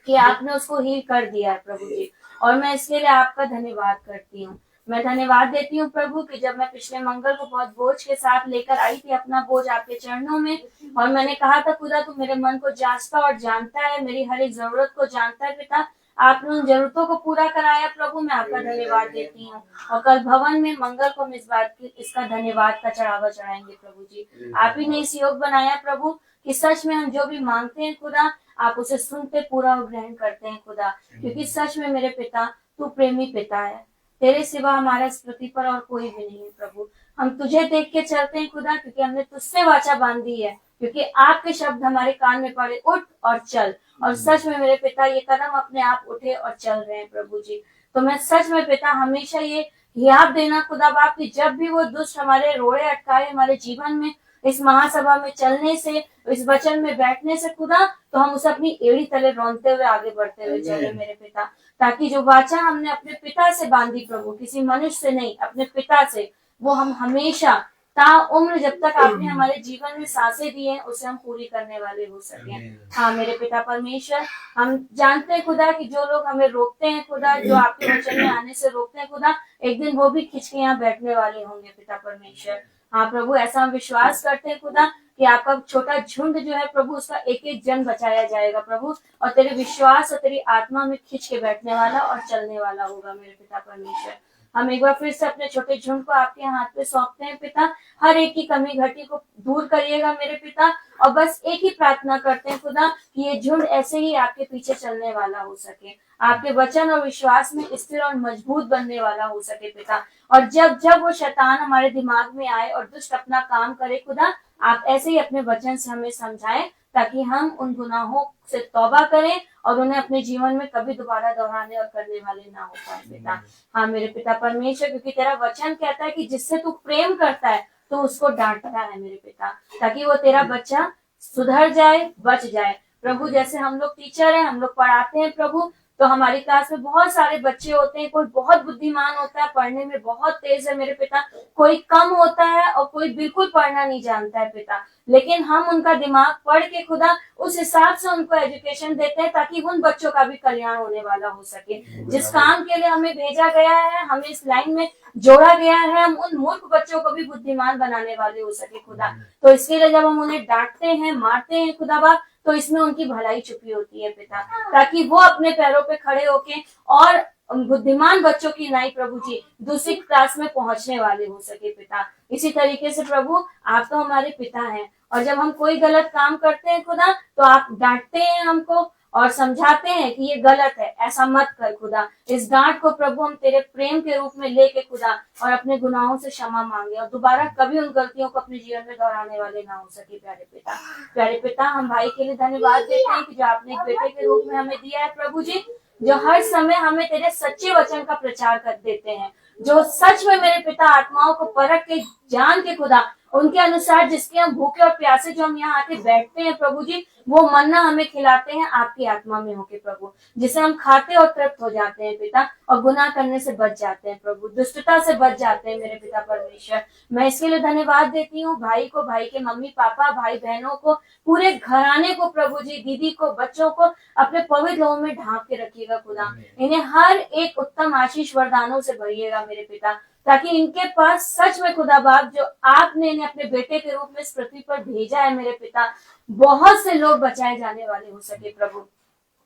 कि आपने उसको हील कर दिया है प्रभु जी, और मैं इसके लिए आपका धन्यवाद करती हूँ। मैं धन्यवाद देती हूँ प्रभु कि जब मैं पिछले मंगल को बहुत बोझ के साथ लेकर आई थी अपना बोझ आपके चरणों में, और मैंने कहा था खुदा तू मेरे मन को जांचता और जानता है, मेरी हर एक जरूरत को जानता है पिता। आपने उन जरूरतों को पूरा कराया प्रभु, मैं आपका धन्यवाद देती हूँ। और कल भवन में मंगल को हम इस बात की, इसका धन्यवाद का चढ़ावा चढ़ाएंगे प्रभु जी। आप ही ने इस योग बनाया प्रभु कि सच में हम जो भी मांगते हैं खुदा आप उसे सुनते, पूरा और ग्रहण करते हैं खुदा, क्योंकि सच में मेरे पिता तू प्रेमी पिता है, तेरे सिवा हमारा इस पृथ्वी पर और कोई भी नहीं है प्रभु। हम तुझे देख के चलते हैं खुदा, क्योंकि हमने तुझसे वाचा बांधी है, क्योंकि आपके शब्द हमारे कान में पड़े, उठ और चल। और सच में मेरे पिता ये कदम अपने आप उठे और चल रहे हैं प्रभु जी। तो मैं सच में पिता हमेशा ये याद देना खुदा बाप कि जब भी वो दुष्ट हमारे रोड़े अटकाए हमारे जीवन में, इस महासभा में चलने से, इस वचन में बैठने से खुदा, तो हम उसे अपनी एड़ी तले रौंदते हुए आगे बढ़ते हुए चले मेरे पिता, ताकि जो वाचा हमने अपने पिता से बांधी प्रभु, किसी मनुष्य से नहीं, अपने पिता से, वो हम हमेशा ता उम्र जब तक आपने हमारे जीवन में सांसें दी हैं उसे हम पूरी करने वाले हो सके। हाँ मेरे पिता परमेश्वर, हम जानते हैं खुदा कि जो लोग हमें रोकते हैं खुदा, जो आपके वचन में आने से रोकते हैं खुदा, एक दिन वो भी खिंच के यहाँ बैठने वाले होंगे पिता परमेश्वर। हाँ प्रभु, ऐसा हम विश्वास करते हैं खुदा कि आपका छोटा झुंड जो है प्रभु, उसका एक एक जन बचाया जाएगा प्रभु, और तेरे विश्वास और तेरी आत्मा में खिंच के बैठने वाला और चलने वाला होगा मेरे पिता परमेश्वर। हम एक बार फिर से अपने छोटे झुंड को आपके हाथ पे सौंपते हैं पिता। हर एक की कमी घटी को दूर करिएगा मेरे पिता, और बस एक ही प्रार्थना करते हैं खुदा कि ये झुंड ऐसे ही आपके पीछे चलने वाला हो सके, आपके वचन और विश्वास में स्थिर और मजबूत बनने वाला हो सके पिता। और जब जब वो शैतान हमारे दिमाग में आए और दुष्ट अपना काम करे खुदा, आप ऐसे ही अपने वचन से हमें समझाएं, ताकि हम उन गुनाहों से तौबा करें और उन्हें अपने जीवन में कभी दोबारा दोहराने और करने वाले ना हो पाए पिता। हाँ मेरे पिता परमेश्वर, क्योंकि तेरा वचन कहता है कि जिससे तू प्रेम करता है तो उसको डांटता है मेरे पिता, ताकि वो तेरा बच्चा सुधर जाए, बच जाए प्रभु। जैसे हम लोग टीचर हैं, हम लोग पढ़ाते हैं प्रभु, तो हमारी क्लास में बहुत सारे बच्चे होते हैं, कोई बहुत बुद्धिमान होता है, पढ़ने में बहुत तेज है मेरे पिता, कोई कम होता है और कोई बिल्कुल पढ़ना नहीं जानता है पिता। लेकिन हम उनका दिमाग पढ़ के खुदा उस हिसाब से उनको एजुकेशन देते हैं, ताकि उन बच्चों का भी कल्याण होने वाला हो सके। जिस काम के लिए हमें भेजा गया है, हमें इस लाइन में जोड़ा गया है, हम उन मूर्ख बच्चों को भी बुद्धिमान बनाने वाले हो सके खुदा। तो इसके लिए जब हम उन्हें डांटते हैं, मारते हैं खुदा बाप, तो इसमें उनकी भलाई छुपी होती है पिता, ताकि वो अपने पैरों पे खड़े होके और बुद्धिमान बच्चों की नाई प्रभु जी दूसरी क्लास में पहुंचने वाले हो सके पिता। इसी तरीके से प्रभु आप तो हमारे पिता हैं, और जब हम कोई गलत काम करते हैं खुदा, तो आप डांटते हैं हमको और समझाते हैं कि ये गलत है, ऐसा मत कर खुदा। इस डांट को प्रभु हम तेरे प्रेम के रूप में लेके खुदा और अपने गुनाहों से क्षमा मांगे, और दोबारा कभी उन गलतियों को अपने जीवन में दोहराने वाले ना हो सके प्यारे पिता। प्यारे पिता, हम भाई के लिए धन्यवाद देते हैं कि जो आपने एक बेटे के रूप में हमें दिया है प्रभु जी, जो हर समय हमें तेरे सच्चे वचन का प्रचार कर देते हैं, जो सच में मेरे पिता आत्माओं को परख के जान के खुदा उनके अनुसार जिसके हम भूखे और प्यासे जो हम यहाँ आके बैठते हैं प्रभु जी, वो मन्ना हमें खिलाते हैं आपकी आत्मा में होके प्रभु, जिसे हम खाते और तृप्त हो जाते हैं पिता, और गुनाह करने से बच जाते हैं प्रभु, दुष्टता से बच जाते हैं मेरे पिता परमेश्वर। मैं इसके लिए धन्यवाद देती हूँ भाई को, भाई के मम्मी पापा, भाई बहनों को, पूरे घराने को प्रभु जी, दीदी को, बच्चों को अपने पवित्र लोह में ढांप के रखिएगा खुदा। इन्हें हर एक उत्तम आशीष वरदानों से भरिएगा मेरे पिता, ताकि इनके पास सच में खुदा बाप जो आपने इन्हें अपने बेटे के रूप में इस पृथ्वी पर भेजा है मेरे पिता, बहुत से लोग बचाए जाने वाले हो सके प्रभु।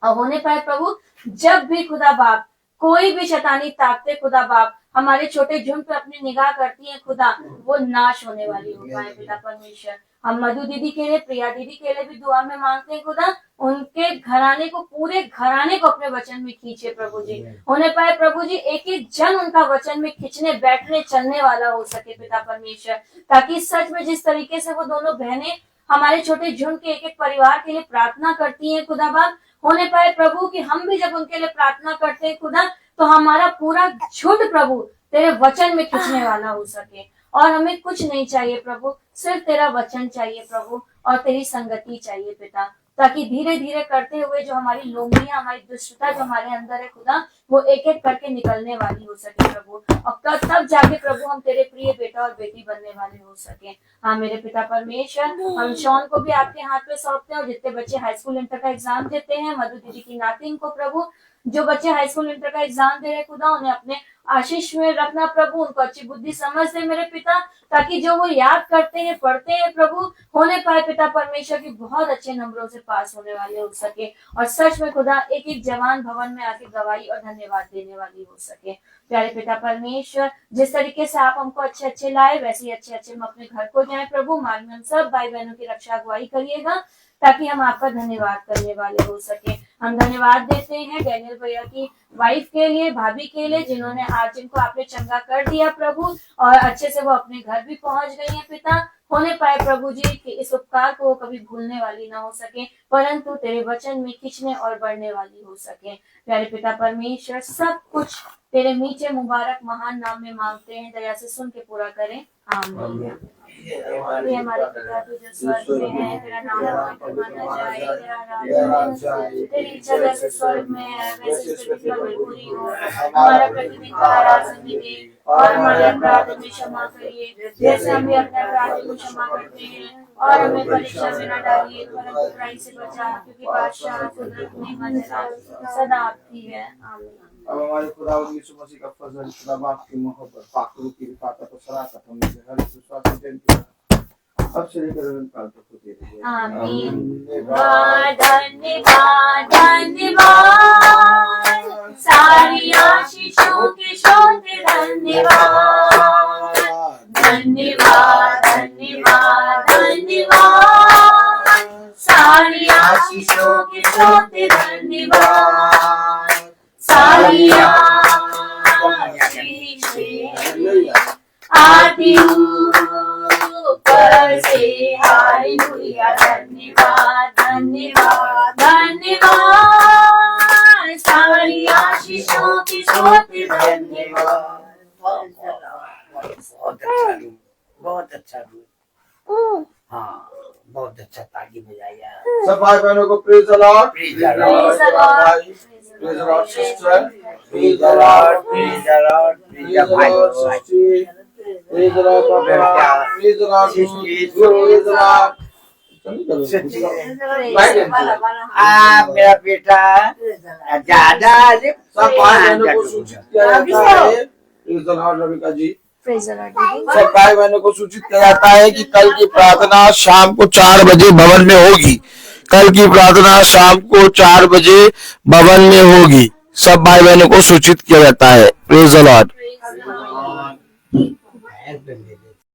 और होने पाए प्रभु, जब भी खुदा बाप कोई भी शैतानी ताकते खुदा बाप हमारे छोटे झुंड पे अपनी निगाह करती है खुदा, वो नाश होने वाली हो पाए पिता परमेश्वर। हम मधु दीदी के लिए, प्रिया दीदी के लिए भी दुआ में मांगते हैं खुदा, उनके घराने को, पूरे घराने को अपने वचन में खींचे प्रभु जी। होने पाए प्रभु जी, एक एक जन उनका वचन में खींचने, बैठने, चलने वाला हो सके पिता परमेश्वर, ताकि सच में जिस तरीके से वो दोनों बहनें हमारे छोटे झुंड के एक एक परिवार के लिए प्रार्थना करती हैं खुदा बाप, होने पाए प्रभु कि हम भी जब उनके लिए प्रार्थना करते हैं खुदा, तो हमारा पूरा झुंड प्रभु तेरे वचन में खींचने वाला हो सके। और हमें कुछ नहीं चाहिए प्रभु, सिर्फ तेरा वचन चाहिए प्रभु, और तेरी संगति चाहिए पिता, ताकि धीरे धीरे करते हुए जो हमारी लोमड़ियां, हमारी दुष्टता जो हमारे अंदर है खुदा, वो एक एक करके निकलने वाली हो सके प्रभु, और तब जाके प्रभु हम तेरे प्रिय बेटा और बेटी बनने वाले हो सके। हाँ मेरे पिता परमेश्वर, हम शॉन को भी आपके हाथ पे सौंपते हैं, और जितने बच्चे हाई स्कूल इंटर का एग्जाम देते हैं, मधु दीदी की नातिन को प्रभु, जो बच्चे हाई स्कूल इंटर का एग्जाम दे रहे खुदा, उन्हें अपने आशीष में रखना प्रभु, उनको अच्छी बुद्धि समझ दे मेरे पिता, ताकि जो वो याद करते हैं, पढ़ते हैं प्रभु, होने पाए पिता परमेश्वर की बहुत अच्छे नंबरों से पास होने वाले हो सके, और सच में खुदा एक एक जवान भवन में आके गवाही और धन्यवाद देने वाली हो सके। प्यारे पिता परमेश्वर, जिस तरीके से आप हमको अच्छे अच्छे लाए, वैसे ही अच्छे अच्छे हम अपने घर को जाए प्रभु। मार्ग में हम सब भाई बहनों की रक्षा अगुवाई करिएगा, ताकि हम आपका धन्यवाद करने वाले हो सके। हम धन्यवाद देते हैं डैनियल भैया की वाइफ के लिए, भाभी के लिए, जिन्होंने आज जिनको आपने चंगा कर दिया प्रभु, और अच्छे से वो अपने घर भी पहुंच गई हैं पिता। होने पाए प्रभु जी कि इस उपकार को कभी भूलने वाली ना हो सके, परंतु तेरे वचन में खींचने और बढ़ने वाली हो सके। प्यारे पिता परमेश्वर, सब कुछ तेरे मीठे मुबारक महान नाम में मांगते हैं, दया से सुन के पूरा करें, आमीन। ये हमारे पिता तू जो स्वर्ग में है, तेरा नाम माना जाए, तेरा राज्य आए, तेरी इच्छा जैसे स्वर्ग में है वैसे पृथ्वी पर भी पूरी हो। हमारा प्रतिदिन का आहार हमें दे, और हमारे अपराध हमें क्षमा करिए, जैसे हम भी अपने अपराधी को क्षमा करते हैं, और हमें परीक्षा में न डालिए, परंतु बुराई से बचा, क्योंकि बादशाह, कुदरत, महिमा सदा आपकी है, आमीन। अब हमारे खुदा यीशु मसीह का फजल, खुदा बाप की मोहब्बत, पाक रूह की रिफाकत और शराकत हमने हर विश्वासी जन की अब से लेकर अनंत काल तक होती रहिए। आमीन। धन्यवाद धन्यवाद सारी आशीषों के श्रोते धन्यवाद धन्यवाद धन्यवाद धन्यवाद सारी आशीषों के श्रोते धन्यवाद सारी आशीषें आती ऊपर से हालेलुया धन्यवाद धन्यवाद धन्यवाद सारी आशीषों की श्रोते धन्यवाद। बहुत अच्छा रूप। हाँ बहुत अच्छा ताली बजाया। सब भाई बहनों को praise the lord, Praise the Lord. Praise the lord sister, Praise the Lord, praise the Lord, praise the praise the lord sister, praise the lord पापा, praise the lord praise the lord. मेरा बेटा ज्यादा सब भाई बहनों को सूचित किया जाता है। प्रेज द लॉर्ड रविका जी। सब भाई बहनों को सूचित किया जाता है कि कल की प्रार्थना शाम को 4 बजे भवन में होगी। कल की प्रार्थना शाम को 4 बजे भवन में होगी। सब भाई बहनों को सूचित किया जाता है। Praise the Lord.